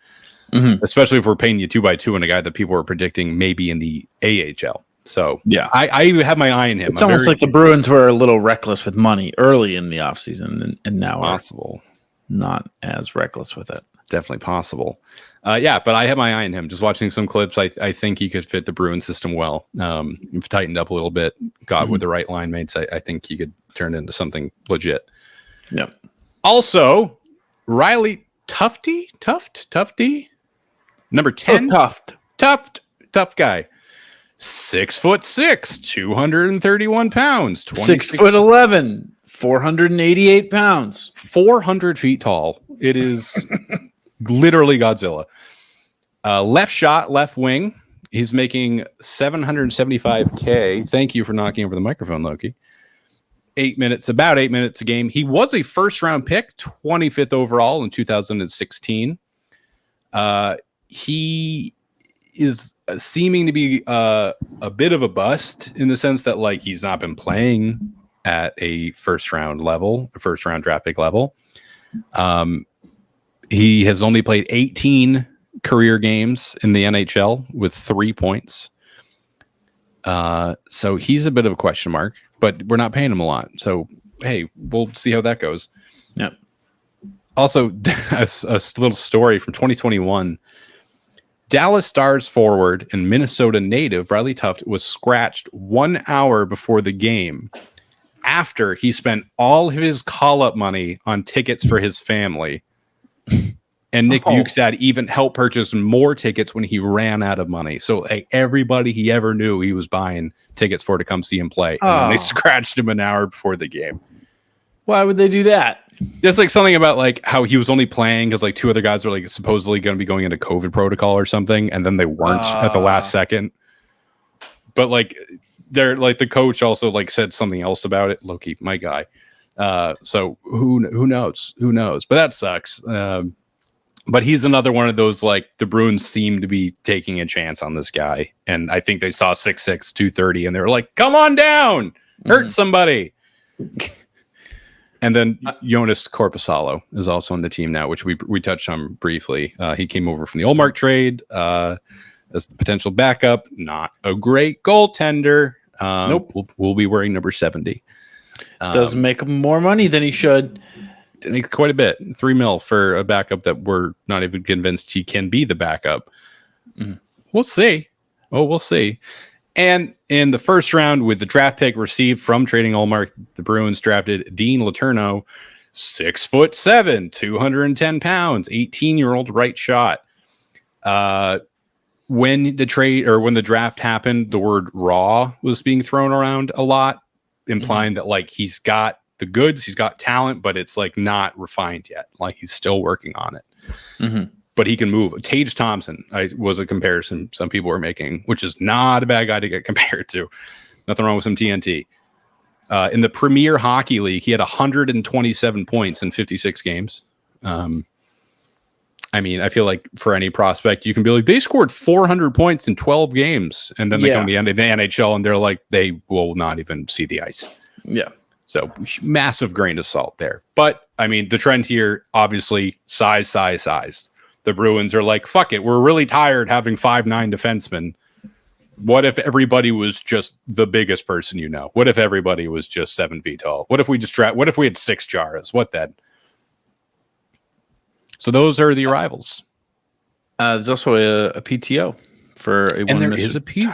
especially if we're paying you 2x2 and a guy that people are predicting maybe in the AHL. So yeah, I have my eye on him. It's almost like the Bruins were a little reckless with money early in the offseason and now possible. Not as reckless with it. Definitely possible. Yeah, but I have my eye on him. Just watching some clips, I think he could fit the Bruins system well. We've tightened up a little bit, got with the right line mates. I think he could turn into something legit. Yep. Also, Riley Tufty, number 10. Tough guy. 6'6", 231 pounds. 6'11", 488 pounds. 400 feet tall. It is literally Godzilla. Left shot, left wing. He's making $775K. Thank you for knocking over the microphone, Loki. 8 minutes, about 8 minutes a game. He was a first-round pick, 25th overall in 2016. He is seeming to be a bit of a bust in the sense that like he's not been playing at a first-round draft pick level. He has only played 18 career games in the NHL with 3 points. So he's a bit of a question mark, but we're not paying him a lot. So, hey, we'll see how that goes. Yep. Also, a little story from 2021. Dallas Stars forward and Minnesota native Riley Tuft was scratched 1 hour before the game after he spent all of his call-up money on tickets for his family. And Nick Bukestad even helped purchase more tickets when he ran out of money. So like, everybody he ever knew he was buying tickets for to come see him play. And they scratched him an hour before the game. Why would they do that? Just like something about like how he was only playing because like 2 other guys were like supposedly going to be going into COVID protocol or something. And then they weren't at the last second. But like they're like the coach also like said something else about it. Loki, my guy. So who knows? But that sucks. But he's another one of those, like, the Bruins seem to be taking a chance on this guy. And I think they saw 6'6", 230, and they were like, come on down! Hurt somebody! And then Jonas Korpisalo is also on the team now, which we touched on briefly. He came over from the Ullmark trade as the potential backup. Not a great goaltender. Nope. We'll be wearing number 70. Does make him more money than he should. It makes quite a bit. $3 million for a backup that we're not even convinced he can be the backup. We'll see. We'll see. And in the first round, with the draft pick received from Trading Allmark, the Bruins drafted Dean Letourneau, 6'7", 210 pounds, 18-year-old right shot. When the draft happened, the word raw was being thrown around a lot, implying that like he's got the goods, he's got talent, but it's like not refined yet. Like he's still working on it. But he can move. Tage Thompson was a comparison some people were making, which is not a bad guy to get compared to. Nothing wrong with some TNT. In the Premier Hockey League, he had 127 points in 56 games. I mean, I feel like for any prospect, you can be like, they scored 400 points in 12 games. And then they come to the end of the NHL and they're like, they will not even see the ice. Yeah. So massive grain of salt there. But I mean, the trend here, obviously, size. The Bruins are like, fuck it. We're really tired having 5'9" defensemen. What if everybody was just the biggest person you know? What if everybody was just 7 feet tall? What if we what if we had 6 Jaras? What then? So those are the arrivals. There's also a PTO for a and there is a P.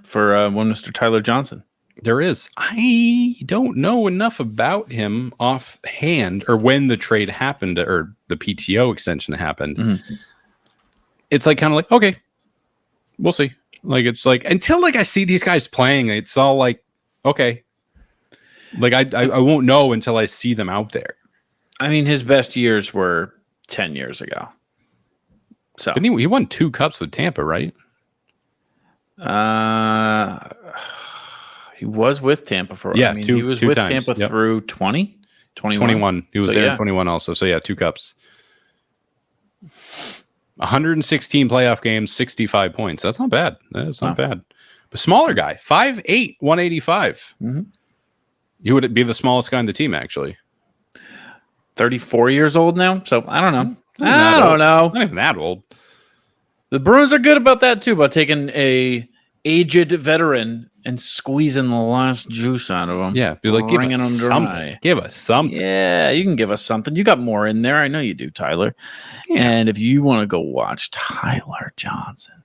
For one Mr. Tyler Johnson. There is. I don't know enough about him offhand, or when the trade happened, or the PTO extension happened. It's like kind of like, okay, we'll see. Like it's like until like I see these guys playing, it's all like, okay. Like I won't know until I see them out there. I mean, his best years were 10 years ago. So he won 2 cups with Tampa, right? He was with Tampa for he was two with times. Tampa through 20, 21. He was there in 21 also. So yeah, 2 cups. 116 playoff games, 65 points. That's not bad. That's not bad. But smaller guy, 5'8", 185. You would be the smallest guy on the team, actually. 34 years old now, so I don't know. I don't know. Not even that old. The Bruins are good about that too, about taking a aged veteran and squeezing the last juice out of him. Yeah, be like, give us something. Give us something. Yeah, you can give us something. You got more in there. I know you do, Tyler. Yeah. And if you want to go watch Tyler Johnson,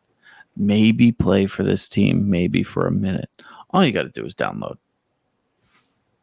maybe play for this team, maybe for a minute, all you got to do is download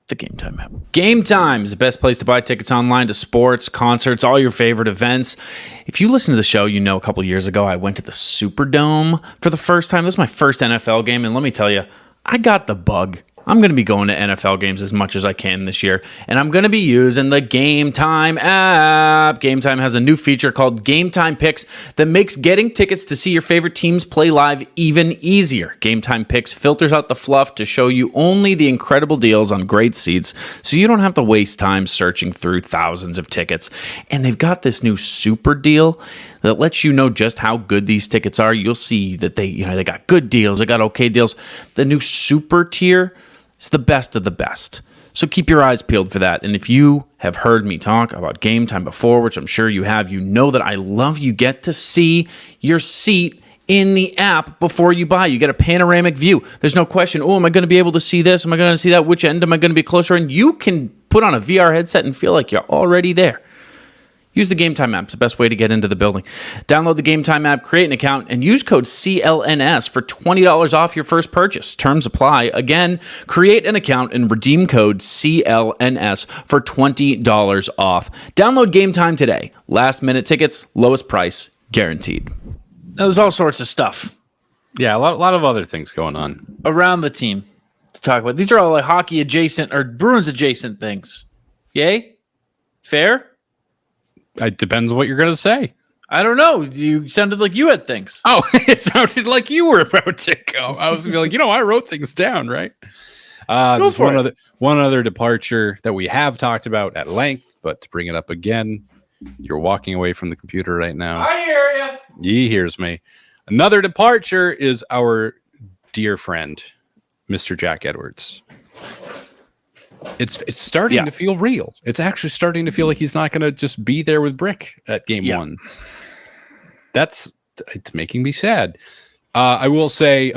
the GameTime app. GameTime is the best place to buy tickets online to sports, concerts, all your favorite events. If you listen to the show, you know a couple years ago I went to the Superdome for the first time. This is my first NFL game, and let me tell you, I got the bug. I'm going to be going to NFL games as much as I can this year, and I'm going to be using the GameTime app. GameTime has a new feature called GameTime Picks that makes getting tickets to see your favorite teams play live even easier. GameTime Picks filters out the fluff to show you only the incredible deals on great seats, so you don't have to waste time searching through thousands of tickets. And they've got this new super deal that lets you know just how good these tickets are. You'll see that they got good deals, they got okay deals. The new super tier, it's the best of the best. So keep your eyes peeled for that. And if you have heard me talk about Game Time before, which I'm sure you have, you know that I love you get to see your seat in the app before you buy. You get a panoramic view. There's no question, am I going to be able to see this? Am I going to see that? Which end am I going to be closer? And you can put on a VR headset and feel like you're already there. Use the GameTime app. It's the best way to get into the building. Download the GameTime app, create an account, and use code CLNS for $20 off your first purchase. Terms apply. Again, create an account and redeem code CLNS for $20 off. Download GameTime today. Last minute tickets, lowest price, guaranteed. Now, there's all sorts of stuff. Yeah, a lot of other things going on around the team to talk about. These are all like hockey adjacent or Bruins adjacent things. Yay? Fair? It depends on what you're going to say. I don't know. You sounded like you had things. Oh, it sounded like you were about to go. I was going to be like, I wrote things down, right? There's one other departure that we have talked about at length, but to bring it up again, you're walking away from the computer right now. I hear you. He hears me. Another departure is our dear friend, Mr. Jack Edwards. It's starting to feel real. It's actually starting to feel like he's not going to just be there with Brick at game 1. It's making me sad. I will say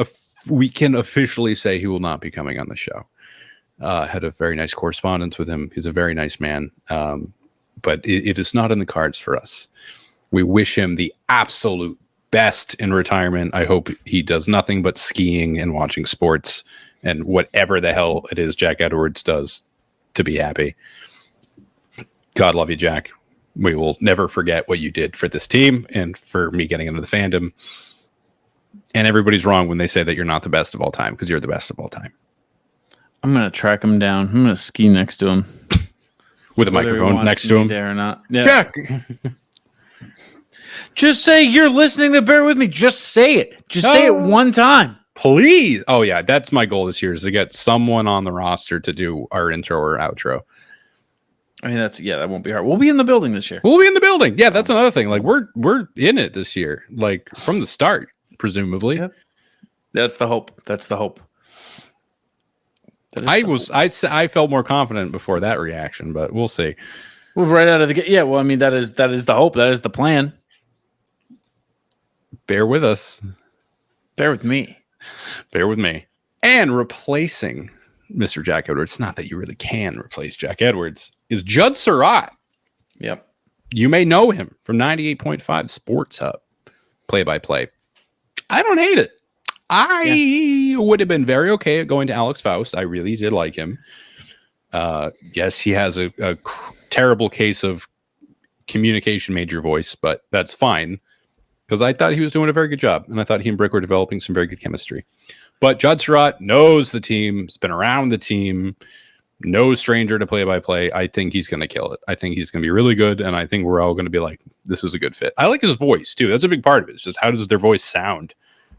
we can officially say he will not be coming on the show. Had a very nice correspondence with him. He's a very nice man. But it is not in the cards for us. We wish him the absolute best in retirement. I hope he does nothing but skiing and watching sports and whatever the hell it is Jack Edwards does to be happy. God love you, Jack. We will never forget what you did for this team and for me getting into the fandom. And everybody's wrong when they say that you're not the best of all time, because you're the best of all time. I'm going to track him down. I'm going to ski next to him. With a microphone next to him. There or not. Yeah. Jack! Just say you're listening to Bear With Me. Just say it. Just say it one time. Please. Oh, yeah. That's my goal this year, is to get someone on the roster to do our intro or outro. I mean, that won't be hard. We'll be in the building this year. We'll be in the building. Yeah, that's another thing. Like, we're in it this year, like from the start, presumably. Yep. That's the hope. That's the hope. I felt more confident before that reaction, but we'll see. Well, right out of the gate. Yeah, well, I mean, that is the hope. That is the plan. Bear with us. Bear with me. Bear with me. And replacing Mr. Jack Edwards, it's not that you really can replace Jack Edwards, is Judd Surratt. Yep. You may know him from 98.5 Sports Hub. Play-by-play. I don't hate it. I would have been very okay at going to Alex Faust. I really did like him. Yes, he has a terrible case of communication major voice, but that's fine, because I thought he was doing a very good job, and I thought he and Brick were developing some very good chemistry. But Judd Surratt knows the team, has been around the team, no stranger to play-by-play. I think he's going to kill it. I think he's going to be really good, and I think we're all going to be like, this is a good fit. I like his voice, too. That's a big part of it. It's just, how does their voice sound?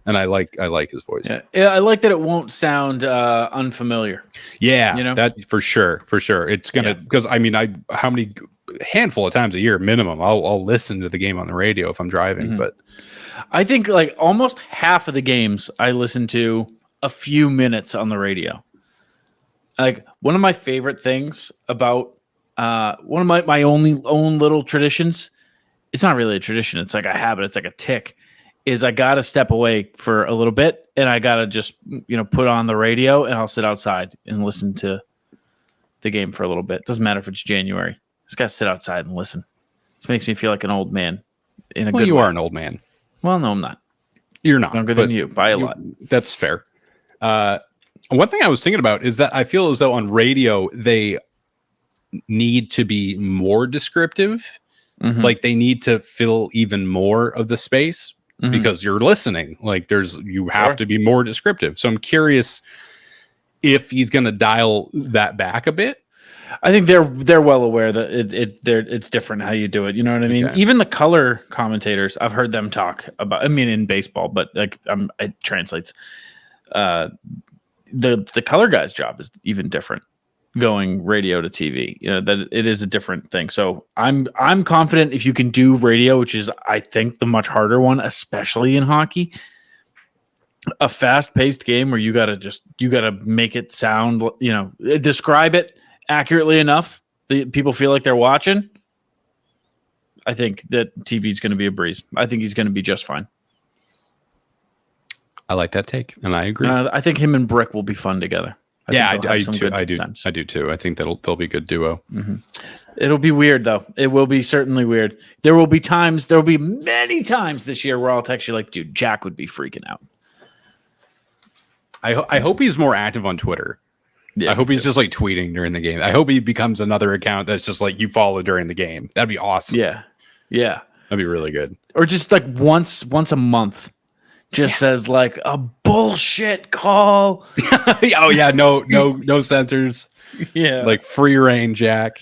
And I like his voice. Yeah, I like that it won't sound unfamiliar. Yeah, you know, that's for sure. It's gonna, because I mean, how many handful of times a year minimum I'll listen to the game on the radio if I'm driving. But I think like almost half of the games I listen to a few minutes on the radio. Like one of my favorite things about one of my own little traditions. It's not really a tradition. It's like a habit. It's like a tick. Is I got to step away for a little bit, and I got to just, put on the radio, and I'll sit outside and listen to the game for a little bit. Doesn't matter if it's January. Just got to sit outside and listen. This makes me feel like an old man in a good way. You are an old man. Well, no, I'm not. You're not. Younger than you by a lot. That's fair. One thing I was thinking about is that I feel as though on radio, they need to be more descriptive. Like they need to fill even more of the space. Because you're listening, like you have to be more descriptive. So I'm curious if he's going to dial that back a bit. I think they're well aware that it's different how you do it. You know what I mean? Okay. Even the color commentators, I've heard them talk about. I mean, in baseball, but like it translates. The color guy's job is even different. Going radio to TV, that it is a different thing. So I'm confident if you can do radio, which is I think the much harder one, especially in hockey, a fast-paced game where you gotta make it sound, describe it accurately enough that people feel like they're watching. I think that TV is going to be a breeze. I think he's going to be just fine. I like that take, and I agree. I think him and Brick will be fun together. I do too. I think they'll be a good duo. It'll be weird though. It will be certainly weird. There will be many times this year where I'll text you like, dude, Jack would be freaking out. I hope he's more active on Twitter. Yeah, I hope he's just like tweeting during the game. I hope he becomes another account that's just like you follow during the game. That'd be awesome. Yeah. That'd be really good. Or just like once a month. Just says like a bullshit call. Oh yeah, no censors. Yeah, like free reign, Jack.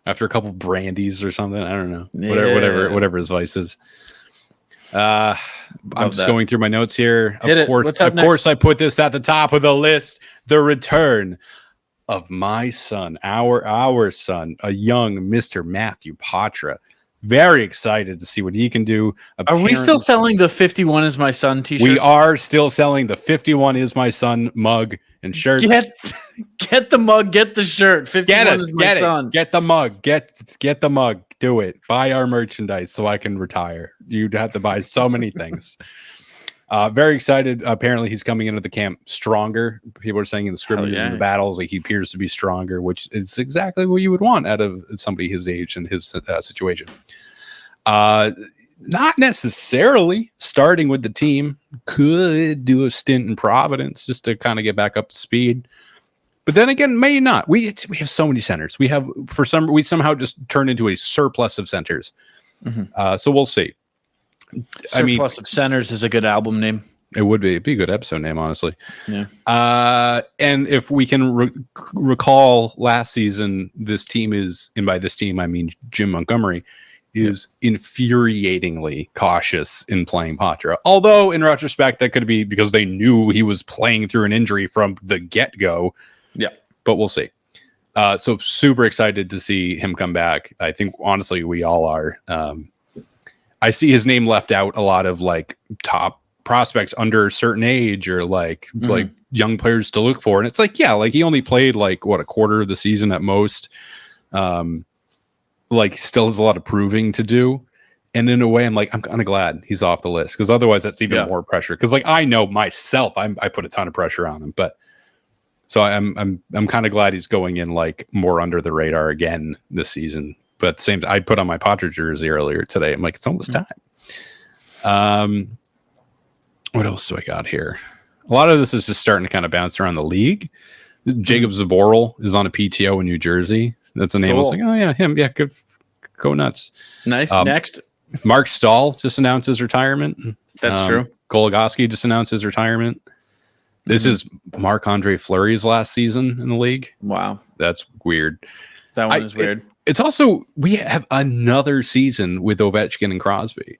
After a couple brandies or something, I don't know. Yeah. Whatever his vice is. I'm just going through my notes here. Of course, I put this at the top of the list. The return of my son, our son, a young Mr. Matthew Patra. Very excited to see what he can do. Are we still selling the 51 is my son t-shirts? We are still selling the 51 is my son mug and shirts. Get the mug, get the shirt. 51 is my son. Get the mug. Get the mug. Do it. Buy our merchandise so I can retire. You'd have to buy so many things. Very excited. Apparently, he's coming into the camp stronger. People are saying in the scrimmages and the battles, like he appears to be stronger, which is exactly what you would want out of somebody his age and his situation. Not necessarily starting with the team. Could do a stint in Providence just to kind of get back up to speed. But then again, may not. We have so many centers. We somehow just turned into a surplus of centers. So we'll see. Surplus of Centers is a good album name. It would be. It'd be a good episode name, honestly. Yeah. And if we can recall last season, this team is, and by this team I mean Jim Montgomery, is infuriatingly cautious in playing Patra. Although in retrospect, that could be because they knew he was playing through an injury from the get-go. Yeah. But we'll see. So super excited to see him come back. I think honestly we all are. I see his name left out a lot of like top prospects under a certain age or like young players to look for. And it's like, yeah, like he only played like a quarter of the season at most. Like still has a lot of proving to do. And in a way, I'm like, I'm kind of glad he's off the list because otherwise that's even more pressure. Because like I know myself, I put a ton of pressure on him, but so I'm kind of glad he's going in like more under the radar again this season. But at the same time, I put on my Patra jersey earlier today. I'm like, it's almost time. What else do I got here? A lot of this is just starting to kind of bounce around the league. Jacob Zaboral is on a PTO in New Jersey. That's a name. I was like, oh yeah, him. Yeah, good. Go nuts. Nice. Next, Mark Stahl just announced his retirement. That's true. Goligoski just announced his retirement. This is Marc-Andre Fleury's last season in the league. Wow. That's weird. That one is weird. It's also, we have another season with Ovechkin and Crosby.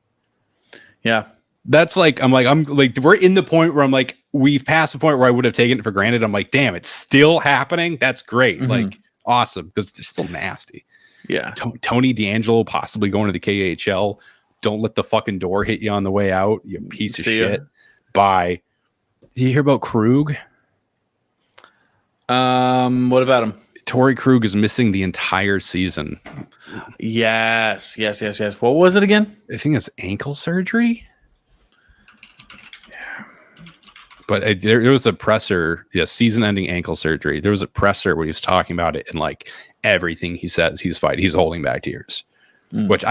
Yeah. That's like, I'm like, we're in the point where I'm like, we've passed the point where I would have taken it for granted. I'm like, damn, it's still happening. That's great. Like, awesome. Because they're still nasty. Yeah. Tony DeAngelo possibly going to the KHL. Don't let the fucking door hit you on the way out. You piece of shit. Bye. Did you hear about Krug? What about him? Torrey Krug is missing the entire season. Yes. What was it again? I think it's ankle surgery. Yeah. But there was a presser, season-ending ankle surgery. There was a presser where he was talking about it, and like everything he says, he's holding back tears. Which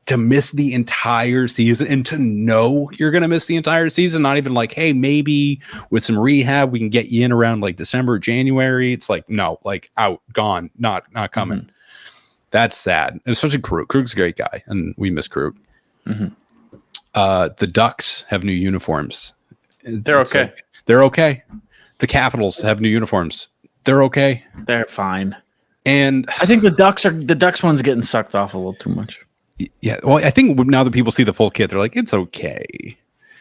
to miss the entire season and to know you're going to miss the entire season, not even like, hey, maybe with some rehab, we can get you in around like December, January. It's like, no, like out, gone, not coming. That's sad. And especially Krug. Krug's a great guy and we miss Krug. The Ducks have new uniforms. They're okay. Like, they're okay. The Capitals have new uniforms. They're okay. They're fine. And I think the Ducks one's getting sucked off a little too much. Yeah, well, I think now that people see the full kit, they're like, it's okay.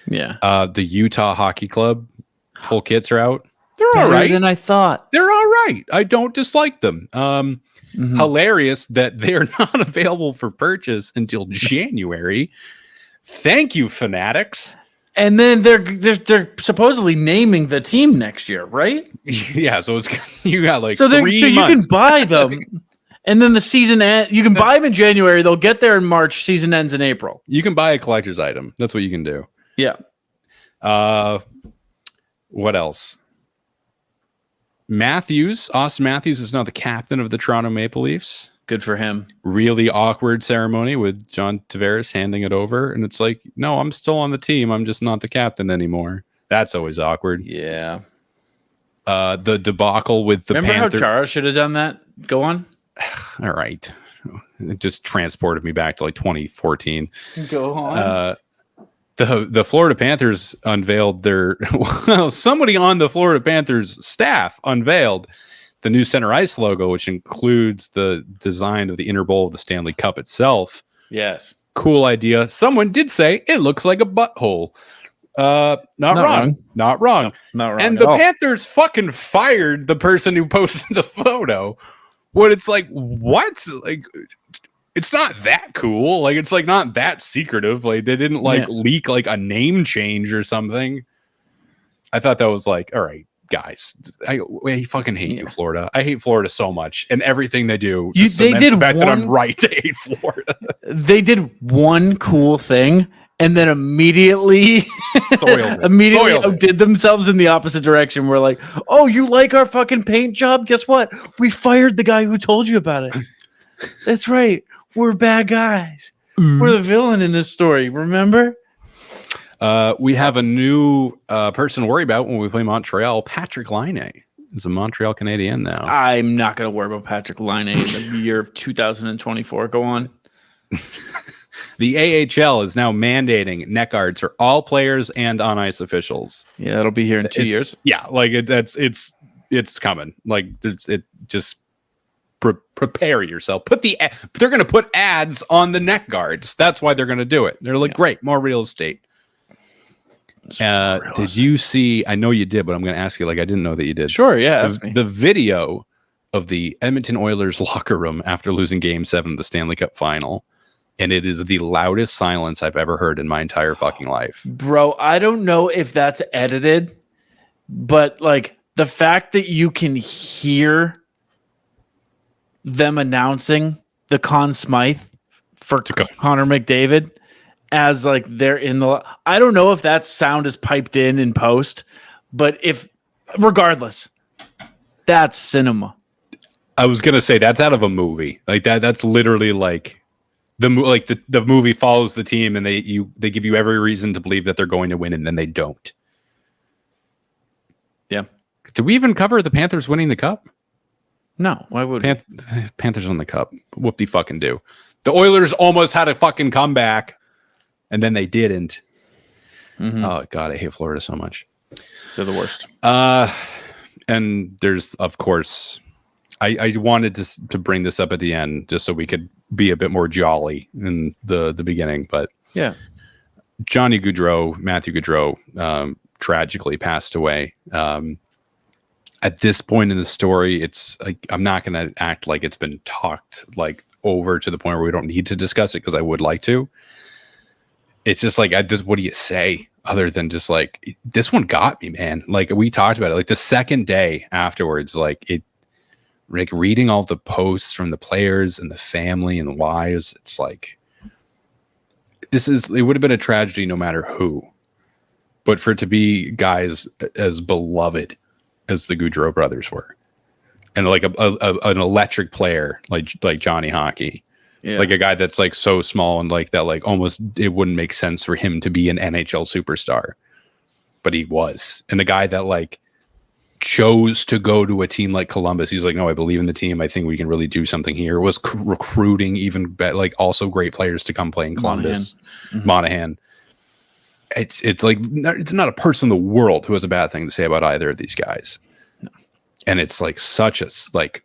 Yeah. The Utah Hockey Club full kits are out. They're all right. Better than I thought. They're all right. I don't dislike them. Hilarious that they're not available for purchase until January. Thank you, Fanatics. And then they're supposedly naming the team next year, right? Yeah, so it's you got like so 3 months. You can buy them. And then the season end. You can buy them in January. They'll get there in March. Season ends in April. You can buy a collector's item. That's what you can do. Yeah. What else? Austin Matthews is now the captain of the Toronto Maple Leafs. Good for him. Really awkward ceremony with John Tavares handing it over. And it's like, no, I'm still on the team. I'm just not the captain anymore. That's always awkward. Yeah. The debacle with the Remember how Chara should have done that? Go on. All right. It just transported me back to like 2014. Go on. The Florida Panthers unveiled somebody on the Florida Panthers staff unveiled the new center ice logo, which includes the design of the inner bowl of the Stanley Cup itself. Yes. Cool idea. Someone did say it looks like a butthole. Not wrong. Not wrong. And the Panthers fucking fired the person who posted the photo. What it's like, what? Like, it's not that cool. Like, it's like not that secretive. Like, they didn't leak like a name change or something. I thought that was like, all right, guys. I fucking hate you, Florida. I hate Florida so much, and everything they do. They did the fact that I'm right to hate Florida. They did one cool thing, and then immediately Soiled it. outdid themselves in the opposite direction. We're like, oh, you like our fucking paint job? Guess what? We fired the guy who told you about it. That's right. We're bad guys. We're the villain in this story. Remember? We have a new person to worry about when we play Montreal. Patrick Laine is a Montreal Canadien now. I'm not going to worry about Patrick Laine in the year of 2024. Go on. The AHL is now mandating neck guards for all players and on ice officials. Yeah, it'll be here in 2 years. Yeah, like it's coming. Like it just prepare yourself. They're going to put ads on the neck guards. That's why they're going to do it. They're like, great, more real estate. Did you see? I know you did, but I'm going to ask you. Like, I didn't know that you did. Sure, yeah. The video of the Edmonton Oilers locker room after losing Game 7 of the Stanley Cup Final, and it is the loudest silence I've ever heard in my entire fucking life. Bro, I don't know if that's edited, but like the fact that you can hear them announcing the Conn Smythe for Connor McDavid as like they're in the, I don't know if that sound is piped in post, but regardless, that's cinema. I was gonna say that's out of a movie. Like that's literally like the movie follows the team and they give you every reason to believe that they're going to win and then they don't. Yeah. Did we even cover the Panthers winning the cup? No, why would Panthers won the cup? Whoop de fucking do. The Oilers almost had a fucking comeback, and then they didn't. Mm-hmm. Oh God, I hate Florida so much. They're the worst. And there's, of course, I wanted to bring this up at the end just so we could be a bit more jolly in the beginning, but yeah, Matthew Gaudreau, tragically passed away. At this point in the story, it's like I'm not going to act like it's been talked like over to the point where we don't need to discuss it because I would like to. It's just like what do you say other than just like this one got me, man. Like we talked about it, like the second day afterwards, like reading all the posts from the players and the family and the wives. It's like it would have been a tragedy no matter who, but for it to be guys as beloved as the Gaudreau brothers were, and like an electric player like Johnny Hockey, like a guy that's like so small and like that, like almost it wouldn't make sense for him to be an NHL superstar, but he was, and the guy that like chose to go to a team like Columbus. He's like, no, I believe in the team. I think we can really do something here. Was recruiting even like also great players to come play in Columbus. Monahan. It's like it's not a person in the world who has a bad thing to say about either of these guys. No. And it's like such a like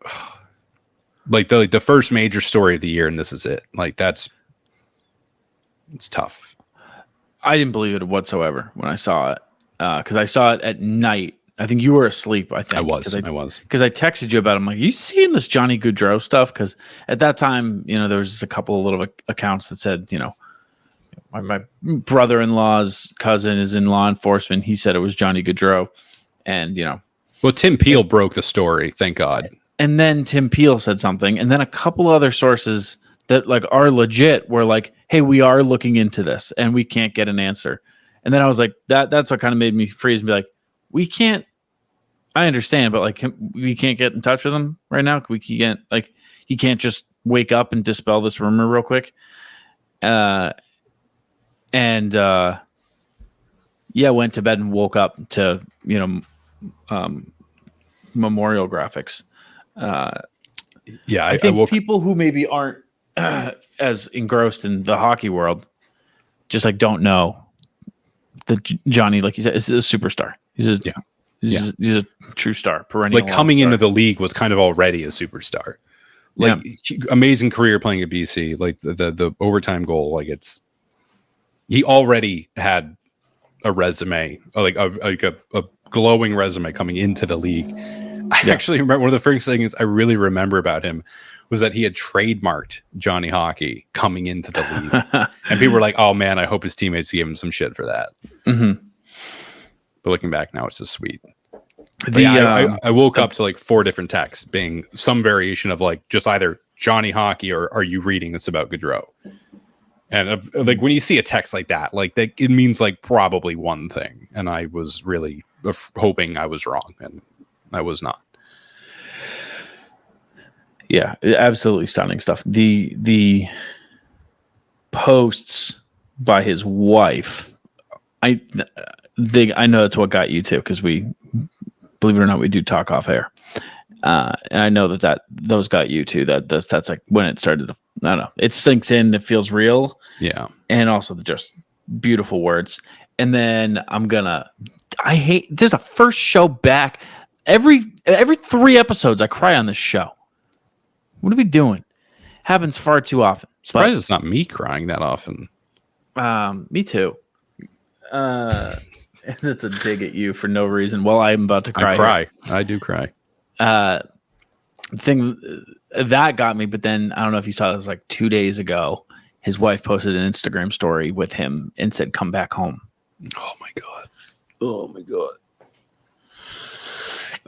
the first major story of the year, and this is it. Like it's tough. I didn't believe it whatsoever when I saw it because I saw it at night. I think you were asleep. I think I was because I texted you about it. I'm like, you seeing this Johnny Gaudreau stuff? Because at that time, there was just a couple of little accounts that said, my brother-in-law's cousin is in law enforcement. He said it was Johnny Gaudreau, and well, Tim Peel broke the story. Thank God. And then Tim Peel said something, and then a couple other sources that like are legit were like, "Hey, we are looking into this, and we can't get an answer." And then I was like, "That's what kind of made me freeze and be like, we can't." I understand, but like we can't get in touch with him right now. We can't he can't just wake up and dispel this rumor real quick. Went to bed and woke up to memorial graphics. I think people who maybe aren't as engrossed in the hockey world just like don't know that Johnny, like you said, is a superstar. He's a true star, perennial. Like coming into the league was kind of already a superstar. Like amazing career playing at BC. Like the overtime goal, like he already had a resume, like a glowing resume coming into the league. I actually remember one of the first things I really remember about him was that he had trademarked Johnny Hockey coming into the league, and people were like, "Oh man, I hope his teammates gave him some shit for that." Mm-hmm. But looking back now, it's just sweet. I woke up to like 4 different texts being some variation of like just either Johnny Hockey or are you reading this about Gaudreau? And like when you see a text like that, it means like probably one thing. And I was really hoping I was wrong, and I was not. Yeah, absolutely stunning stuff. The posts by his wife, I know that's what got you too, because we, believe it or not, we do talk off air, and I know that those got you too. That's like when it started to, I don't know, it sinks in, it feels real. Yeah, and also just beautiful words. And then I hate this is a first show back. Every 3 episodes, I cry on this show. What are we doing? Happens far too often. Surprised it's not me crying that often. Me too. That's a dig at you for no reason. Well, I'm about to cry. I cry. I do cry. Thing that got me, but then I don't know if you saw this, like 2 days ago, his wife posted an Instagram story with him and said, "Come back home." Oh my god. Oh my god.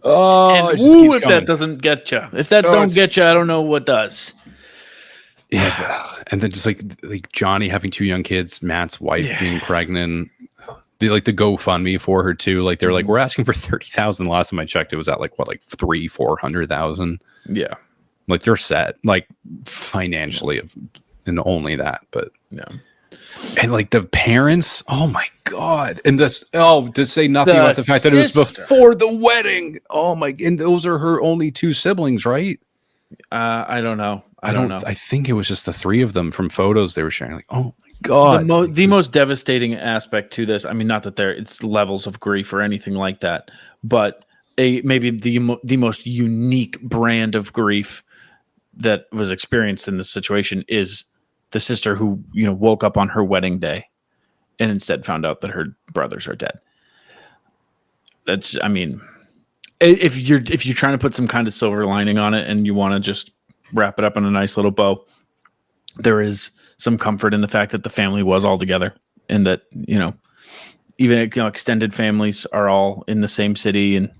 Oh, and if that doesn't get you, if that don't get you, I don't know what does. Yeah, and then just like Johnny having 2 young kids, Matt's wife being pregnant, the GoFundMe for her too. Like they're like, we're asking for 30,000. Last time I checked, it was at like 300,000-400,000. Yeah, like they're set, like financially, and only that. But yeah, and like the parents, oh my god, and to say nothing about the fact that it was before the wedding. Oh my, and those are her only 2 siblings, right? I don't know. I don't know. I think it was just the 3 of them from photos they were sharing. Like, oh my god, the most devastating aspect to this. I mean, not that it's levels of grief or anything like that, but maybe the most unique brand of grief that was experienced in this situation is the sister who woke up on her wedding day and instead found out that her brothers are dead. That's, I mean, if you're trying to put some kind of silver lining on it and you want to just wrap it up in a nice little bow, there is some comfort in the fact that the family was all together, and that even extended families are all in the same city and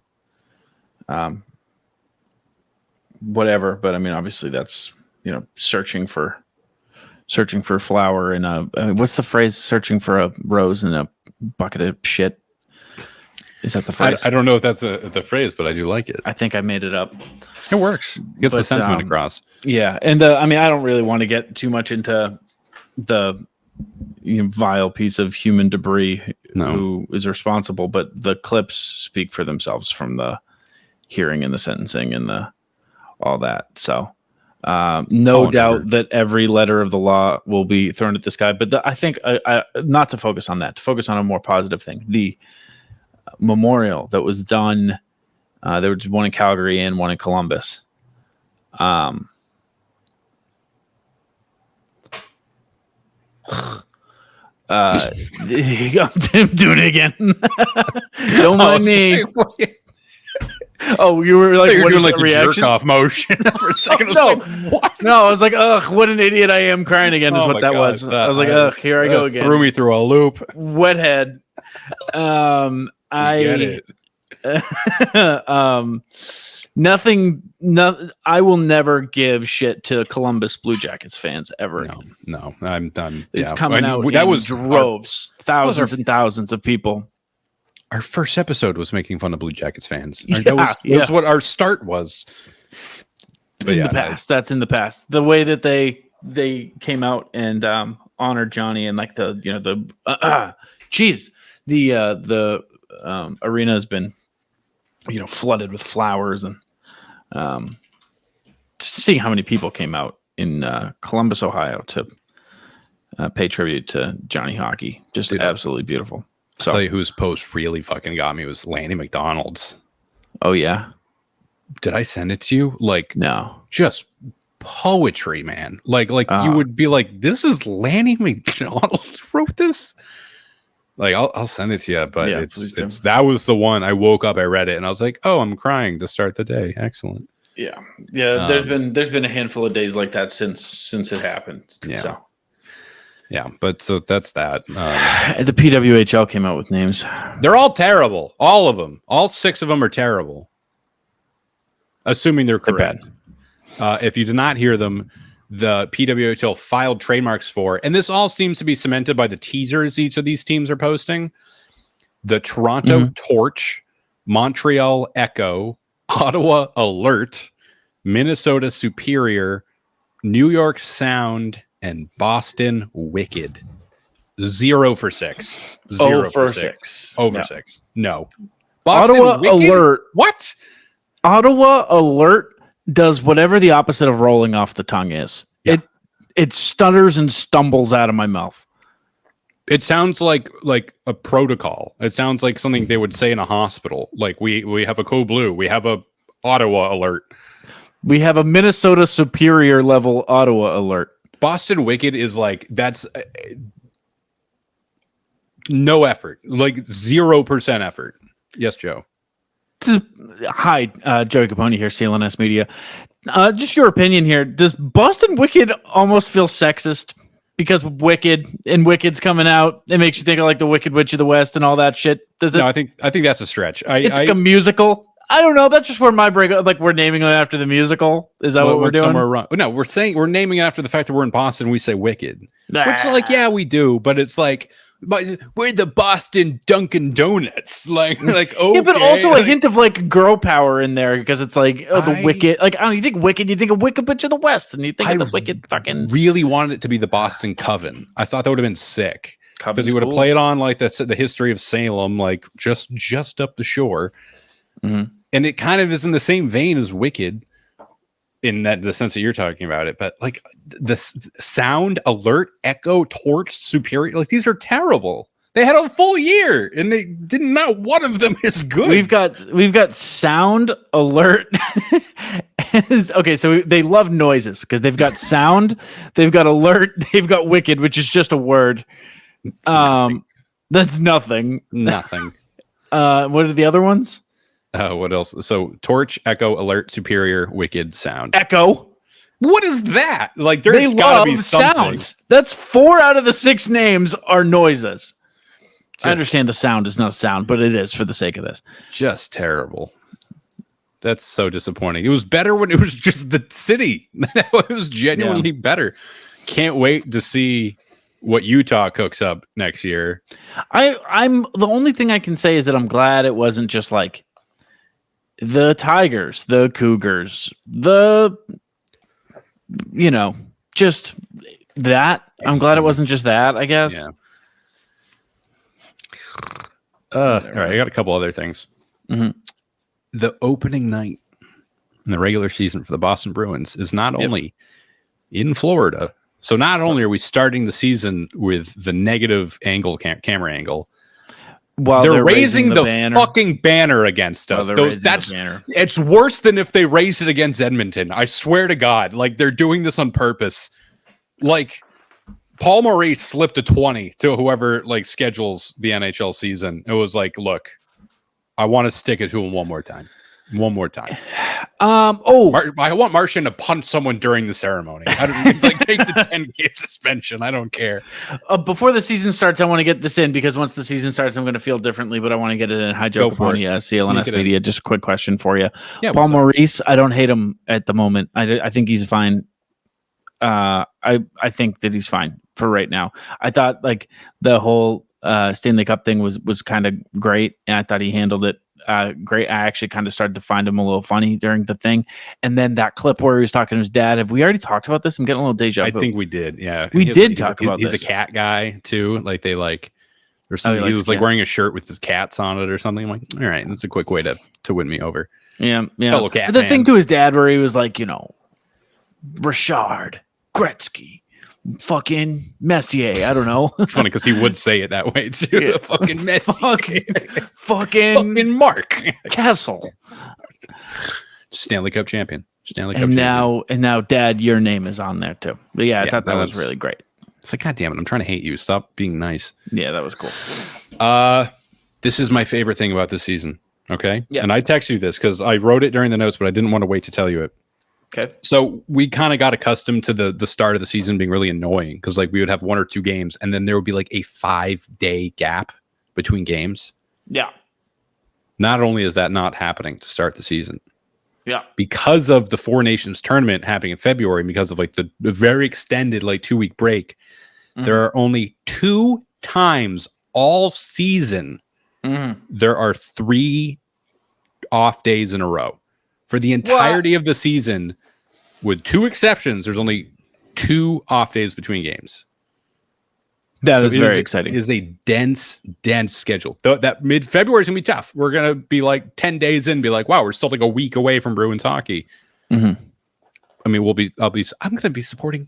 whatever. But I mean, obviously that's searching for a flower in what's the phrase? Searching for a rose in a bucket of shit. Is that the phrase? I don't know if that's the phrase, but I do like it. I think I made it up. It works. Gets the sentiment across. Yeah, and I mean, I don't really want to get too much into the vile piece of human debris who is responsible, but the clips speak for themselves from the hearing and the sentencing and all that. So no doubt that every letter of the law will be thrown at this guy. But I think not to focus on that, to focus on a more positive thing. The memorial that was done, there was one in Calgary and one in Columbus. I'm doing it again. Don't mind me. Oh, you were like, you were doing like the jerk off motion for a second. What? No, I was like, ugh, what an idiot I am. Crying again is what that was. I was like, ugh, here I go again. Threw me through a loop. Wet head. I get it. I will never give shit to Columbus Blue Jackets fans ever. No, I'm done. It's coming out. That was droves, thousands and thousands of people. Our first episode was making fun of Blue Jackets fans. That was what our start was. But in the past, that's in the past. The way that they came out and honored Johnny, and like the arena has been flooded with flowers, and seeing how many people came out in Columbus, Ohio to pay tribute to Johnny Hockey, just absolutely beautiful. So, I'll tell you whose post really fucking got me was Lanny McDonald's. Oh yeah, did I send it to you? Like, no, just poetry, man. Like you would be like, this is Lanny McDonald wrote this. Like, I'll send it to you, but it's that was the one. I woke up, I read it, and I was like, oh, I'm crying to start the day. Excellent. Yeah. There's been a handful of days like that since it happened. Yeah. So. Yeah, but so that's that. The PWHL came out with names. They're all terrible. All of them. All 6 of them are terrible. Assuming they're correct. They're bad. If you did not hear them, the PWHL filed trademarks for, and this all seems to be cemented by the teasers each of these teams are posting. The Toronto Torch, Montreal Echo, Ottawa Alert, Minnesota Superior, New York Sound, and Boston Wicked. 0 for 6. 0 for 6. Over 6. No. Boston Ottawa Wicked? Alert. What? Ottawa Alert does whatever the opposite of rolling off the tongue is. Yeah. It stutters and stumbles out of my mouth. It sounds like a protocol. It sounds like something they would say in a hospital. Like we have a code blue. We have a Ottawa Alert. We have a Minnesota Superior level Ottawa Alert. Boston Wicked is like, that's no effort. Like 0% effort. Yes, Joe. Hi, Joey Copponi here, CLNS Media. Just your opinion here. Does Boston Wicked almost feel sexist? Because Wicked and Wicked's coming out, it makes you think of like the Wicked Witch of the West and all that shit. Does it? No, I think that's a stretch. It's like a musical. I don't know. That's just where my break. Like we're naming it after the musical. Is that what we're doing? Somewhere wrong. No, we're naming it after the fact that we're in Boston. We say Wicked, which like we do, but it's like. But we're the Boston Dunkin' Donuts, like okay. Yeah, but also a hint of like girl power in there because it's like the Wicked. Like I don't know, you think Wicked, you think of Wicked Bitch of the West, and you think of the Wicked fucking. Really wanted it to be the Boston Coven. I thought that would have been sick because he would have played on like the history of Salem, like just up the shore, and it kind of is in the same vein as Wicked. In the sense that you're talking about it, but like the Sound, Alert, Echo, Torch, Superior, like these are terrible. They had a full year and they did not one of them is good. We've got Sound, Alert. Okay, so they love noises because they've got Sound, they've got Alert, they've got Wicked, which is just a word. That's nothing. Nothing. What are the other ones? What else? So Torch, Echo, Alert, Superior, Wicked, Sound. Echo. What is that? Like there's gotta be something. Sounds. That's 4 out of the 6 names are noises. I understand the sound is not a sound, but it is for the sake of this. Just terrible. That's so disappointing. It was better when it was just the city. It was genuinely better. Can't wait to see what Utah cooks up next year. I'm the only thing I can say is that I'm glad it wasn't just like the Tigers, the Cougars, just that. I'm glad it wasn't just that, I guess. Yeah. All right, I got a couple other things. The opening night in the regular season for the Boston Bruins is not only in Florida. So not only are we starting the season with the negative angle camera angle, while they're raising the fucking banner against us. It's worse than if they raised it against Edmonton. I swear to God, like they're doing this on purpose. Like Paul Maurice slipped a 20 to whoever like schedules the NHL season. It was like, look, I want to stick it to him one more time. I want Martian to punch someone during the ceremony. I don't like take the 10-game suspension. I don't care. Before the season starts, I want to get this in because once the season starts, I'm going to feel differently. But I want to get it in. Hi, Joe Copponi, CLNS Media. Just a quick question for you. Yeah, Paul Maurice. I don't hate him at the moment. I think he's fine. I think that he's fine for right now. I thought like the whole Stanley Cup thing was kind of great, and I thought he handled it great. I actually kind of started to find him a little funny during the thing. And then that clip where he was talking to his dad. Have we already talked about this? I'm getting a little deja vu. I think we did. Yeah. We did talk about this. He's a cat guy too. Like they like, or something. He was like wearing a shirt with his cats on it or something. I'm like, all right, that's a quick way to win me over. Yeah. Fellow cat the thing to his dad where he was like, Richard, Gretzky, fucking Messier. I don't know. It's funny because he would say it that way too. Yeah. Fucking Messier. fucking Mark Kessel. Stanley Cup champion. And now, Dad, your name is on there too. But I thought that was really great. It's like, God damn it, I'm trying to hate you. Stop being nice. Yeah, that was cool. This is my favorite thing about this season. Okay. Yeah. And I text you this because I wrote it during the notes, but I didn't want to wait to tell you it. Okay. So we kind of got accustomed to the start of the season being really annoying because like we would have 1 or 2 games and then there would be like a 5-day gap between games. Yeah. Not only is that not happening to start the season, Yeah. Because of the Four Nations tournament happening in February, because of like the very extended like 2-week break, there are only 2 times all season there are 3 off days in a row. For the entirety of the season, with 2 exceptions, there's only 2 off days between games. That is very exciting. It is a dense schedule. That mid-February is going to be tough. We're going to be like 10 days in and be like, wow, we're still like a week away from Bruins hockey. I mean, I'm going to be supporting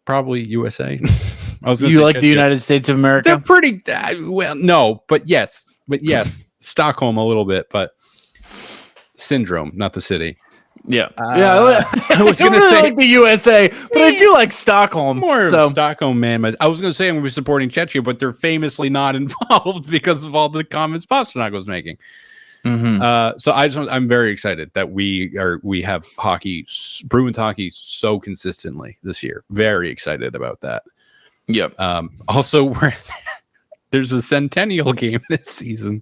probably USA. I was you like the United States of America? They're pretty, well, no, but yes, Stockholm a little bit, but syndrome, not the city. Yeah. I was going to really say like the USA, but I do like Stockholm. More of Stockholm, man. I was going to say I'm going to be supporting Czechia, but they're famously not involved because of all the comments Pasternak was making. So I'm very excited that we have hockey, Bruins hockey, so consistently this year. Very excited about that. Yep. Also, there's a centennial game this season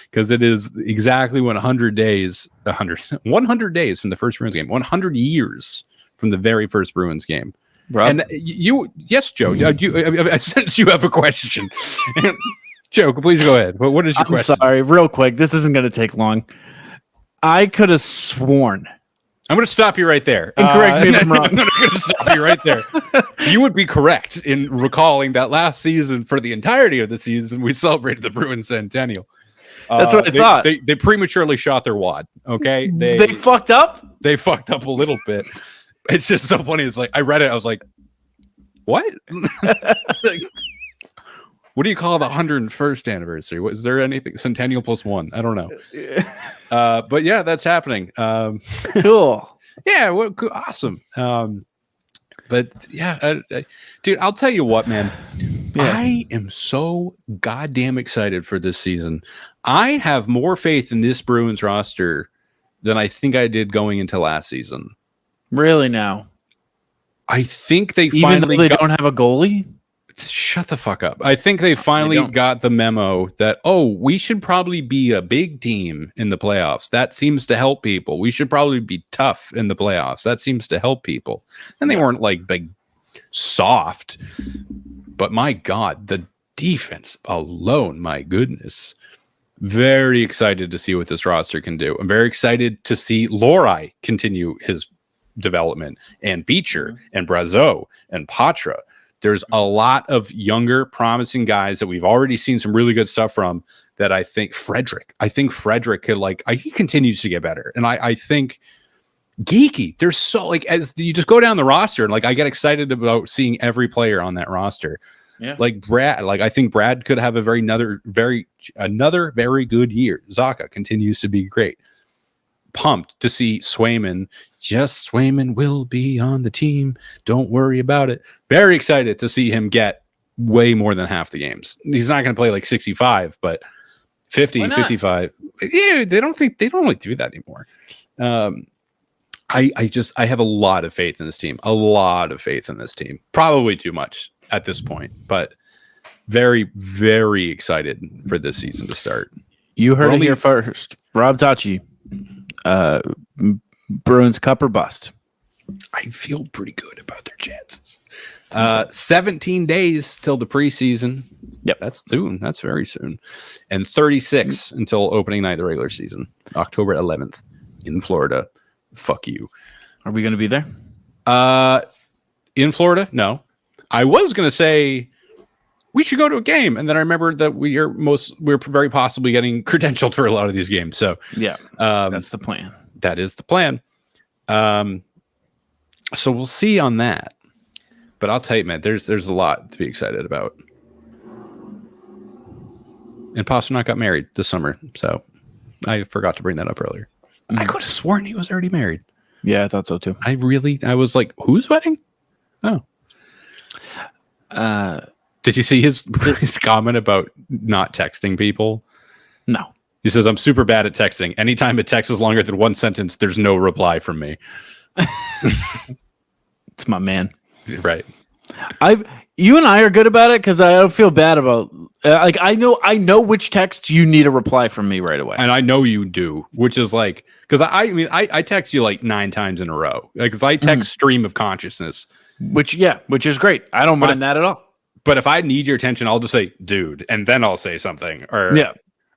because it is exactly 100 days from the first Bruins game, 100 years from the very first Bruins game. Rob? And yes, Joe, since you have a question, Joe, please go ahead. What is your question? Sorry, real quick. This isn't going to take long. I could have sworn. I'm going to stop you right there. And correct me if I'm wrong. I'm going to stop you right there. You would be correct in recalling that last season, for the entirety of the season, we celebrated the Bruins centennial. That's what I thought. They prematurely shot their wad. Okay, they fucked up. They fucked up a little bit. It's just so funny. It's like I read it. I was like, "What? Like, what do you call the 101st anniversary? Was there anything centennial +1? I don't know." But yeah, that's happening. Cool. Yeah, awesome. But yeah, dude, I'll tell you what, man. Yeah. I am so goddamn excited for this season. I have more faith in this Bruins roster than I think I did going into last season. Really now? I think they finally don't have a goalie? Shut the fuck up. I think they finally got the memo that, we should probably be a big team in the playoffs. That seems to help people. We should probably be tough in the playoffs. That seems to help people. And they weren't like big, soft. But my God, the defense alone, my goodness. Very excited to see what this roster can do. I'm very excited to see Lohrei continue his development, and Beecher and Brazeau and Patra. There's a lot of younger, promising guys that we've already seen some really good stuff from. That I think Frederick could he continues to get better, and I think Geeky. There's so as you just go down the roster, and I get excited about seeing every player on that roster. Yeah, like Brad. I think Brad could have another very good year. Zacha continues to be great. Pumped to see Swayman. Just Swayman will be on the team. Don't worry about it. Very excited to see him get way more than half the games. He's not going to play 65, but 50, 55. Yeah, they don't really do that anymore. I have a lot of faith in this team. Probably too much at this point, but very, very excited for this season to start. You heard it here first. Rob Tocci. Bruins cup or bust. I feel pretty good about their chances. 17 days till the preseason. Yep, that's soon. That's very soon. And 36 until opening night of the regular season, October 11th in Florida. Fuck you. Are we going to be there? In Florida? No. I was going to say we should go to a game, and then I remembered that we're very possibly getting credentialed for a lot of these games. So yeah, that's the plan. That is the plan. So we'll see on that. But I'll tell you, man, there's a lot to be excited about. And Pasternak got married this summer, so I forgot to bring that up earlier. Mm-hmm. I could have sworn he was already married. Yeah, I thought so too. I was like, whose wedding? Oh. Did you see his comment about not texting people? No. He says, I'm super bad at texting. Anytime a text is longer than one sentence, there's no reply from me. It's my man. Right. You and I are good about it because I don't feel bad about I know which text you need a reply from me right away. And I know you do, which is Because I text you like 9 times in a row. Because I text stream of consciousness. Which is great. I don't mind that at all. But if I need your attention, I'll just say, dude, and then I'll say something. Or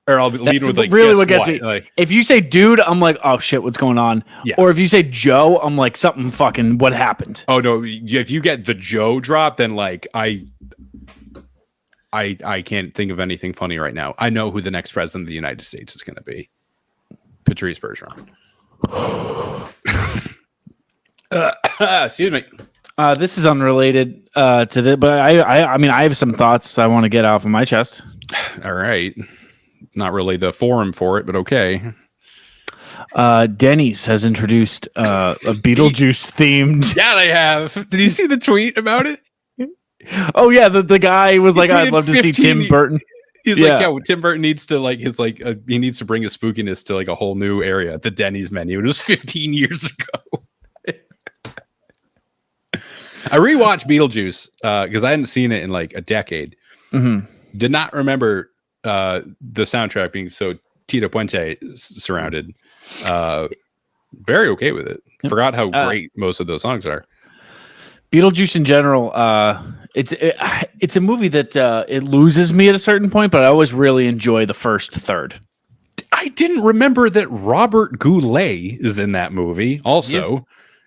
I'll be leading with like, really what gets me. Like, if you say dude, I'm like, oh shit, what's going on? Yeah. Or if you say Joe, I'm like, something fucking, what happened? Oh no, if you get the Joe drop, then like I can't think of anything funny right now. I know who the next president of the United States is going to be. Patrice Bergeron. Excuse me. This is unrelated to this, but I mean, I have some thoughts that I want to get off of my chest. All right. Not really the forum for it, but okay. Denny's has introduced a Beetlejuice themed. Yeah, they have. Did you see the tweet about it? Oh yeah, the guy was like, I'd love to see Tim Burton. He's like, yeah, Tim Burton needs to like he needs to bring his spookiness to like a whole new area. The Denny's menu. It was 15 years ago. I rewatched Beetlejuice because I hadn't seen it in like a decade. Did not remember the soundtrack being so Tito Puente surrounded. Very okay with it. Forgot how great most of those songs are. Beetlejuice in general, it's a movie that it loses me at a certain point, but I always really enjoy the first third. I didn't remember that Robert Goulet is in that movie. Also,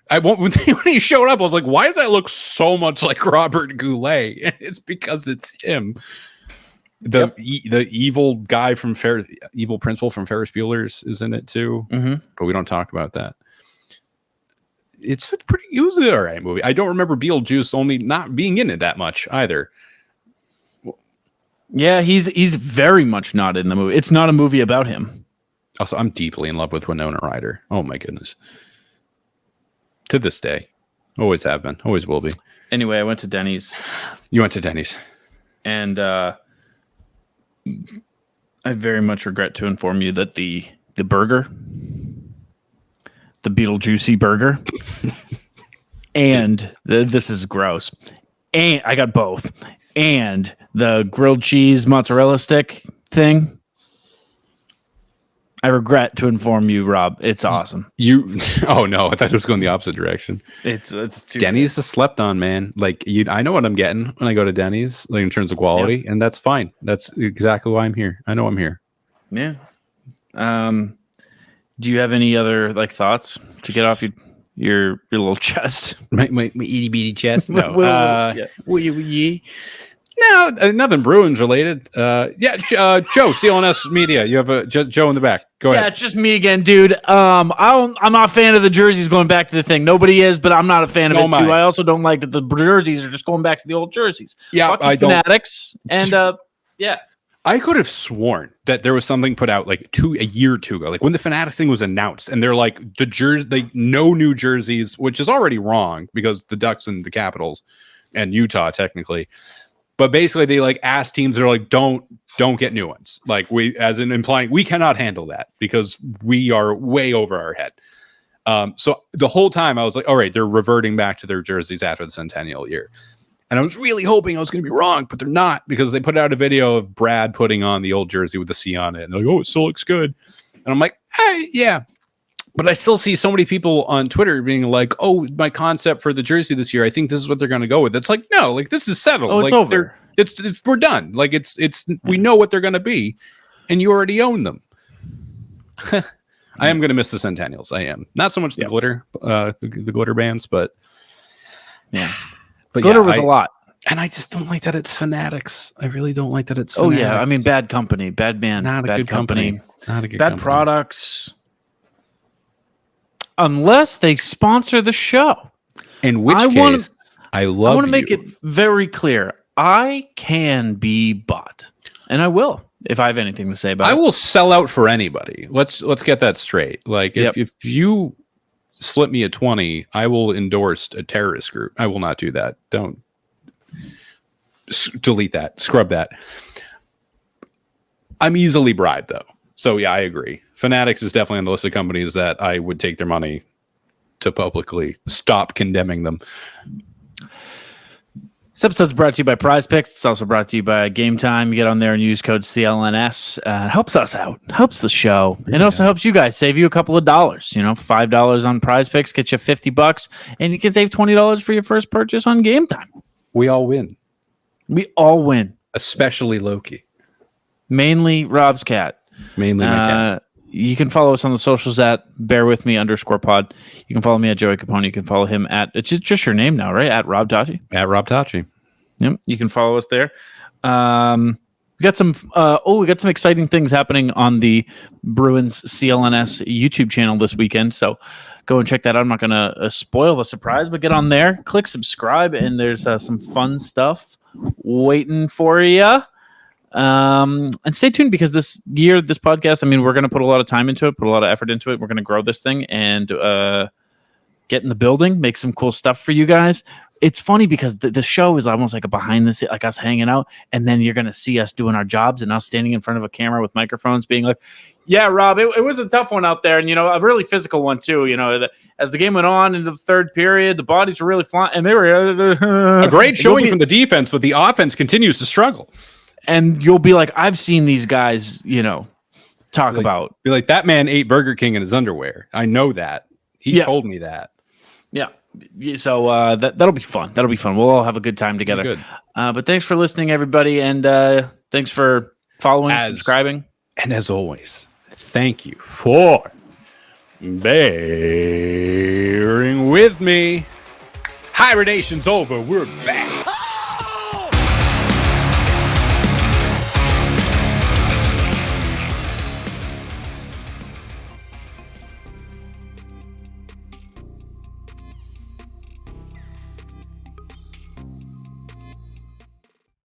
when he showed up, I was like, "Why does that look so much like Robert Goulet?" And it's because it's him. The evil guy from evil principal from Ferris Bueller's is in it too, but we don't talk about that. It was an all right movie. I don't remember Beetlejuice only not being in it that much either. Yeah, he's very much not in the movie. It's not a movie about him. Also, I'm deeply in love with Winona Ryder. Oh my goodness. To this day. Always have been. Always will be. Anyway, I went to Denny's. You went to Denny's. And I very much regret to inform you that the burger, the Beetlejuicy burger, and this is gross, and I got both, and the grilled cheese mozzarella stick thing. I regret to inform you, Rob, it's awesome. Oh no, I thought it was going the opposite direction. It's too Denny's is slept on, man. Like I know what I'm getting when I go to Denny's, like in terms of quality, and that's fine. That's exactly why I'm here. I know I'm here. Yeah. Do you have any other like thoughts to get off your little chest? My itty bitty chest. No. No, nothing Bruins related. Joe, CLNS Media. You have Joe in the back. Go ahead. Yeah, it's just me again, dude. I'm not a fan of the jerseys going back to the thing. Nobody is, but I'm not a fan of it too. I also don't like that the jerseys are just going back to the old jerseys. Yeah, I don't. Fanatics and yeah. I could have sworn that there was something put out like a year or two ago, like when the Fanatics thing was announced, and they're like no new jerseys, which is already wrong because the Ducks and the Capitals and Utah technically. But basically, they like ask teams that are like, don't get new ones. Like as in implying we cannot handle that because we are way over our head. So the whole time I was like, all right, they're reverting back to their jerseys after the centennial year. And I was really hoping I was going to be wrong, but they're not because they put out a video of Brad putting on the old jersey with the C on it. And they're like, oh, it still looks good. And I'm like, hey, yeah. But I still see so many people on Twitter being like, oh, my concept for the jersey this year, I think this is what they're going to go with. It's like, no, like this is settled. Oh, it's like, over. We're done. Like it's we know what they're going to be and you already own them. I am going to miss the Centennials. I am. Not so much the glitter, the glitter bands, but yeah. But glitter was a lot. And I just don't like that it's Fanatics. I really don't like that it's Fanatics. Fanatics. Oh, yeah. I mean, bad company, bad band. Not a bad good company. Not a good bad company. products. Unless they sponsor the show. In which case, I want to make it very clear. I can be bought. And I will. If I have anything to say about it. I will sell out for anybody. Let's get that straight. Like if you slip me a 20, I will endorse a terrorist group. I will not do that. Don't delete that. Scrub that. I'm easily bribed though. So yeah, I agree. Fanatics is definitely on the list of companies that I would take their money to publicly stop condemning them. This episode's brought to you by PrizePicks. It's also brought to you by GameTime. You get on there and use code CLNS. It helps us out. Helps the show. It also helps you guys. Save you a couple of dollars. $5 on PrizePicks gets you $50, and you can save $20 for your first purchase on GameTime. We all win. We all win. Especially Loki. Mainly Rob's cat. Mainly my cat. You can follow us on the socials at bearwithme_pod. You can follow me at Joey Copponi. You can follow him at, it's just your name now, right? At Rob Tocci. At Rob Tocci. Yep. You can follow us there. We got some exciting things happening on the Bruins CLNS YouTube channel this weekend. So go and check that out. I'm not going to spoil the surprise, but get on there, click subscribe, and there's some fun stuff waiting for you. And stay tuned, because this podcast, we're going to put a lot of time into it, put a lot of effort into it. We're going to grow this thing and get in the building, make some cool stuff for you guys. It's funny because the show is almost like a behind the scenes, like us hanging out, and then you're going to see us doing our jobs and us standing in front of a camera with microphones being like, yeah, Rob, it was a tough one out there. And, a really physical one too. As the game went on into the third period, the bodies were really flying, and they were a great showing from the defense, but the offense continues to struggle. And you'll be like, I've seen these guys, talk about. Be like, that man ate Burger King in his underwear. I know that. He told me that. Yeah. So that'll be fun. That'll be fun. We'll all have a good time together. Good. But thanks for listening, everybody. And thanks for following, subscribing. And as always, thank you for bearing with me. Hibernation's over. We're back.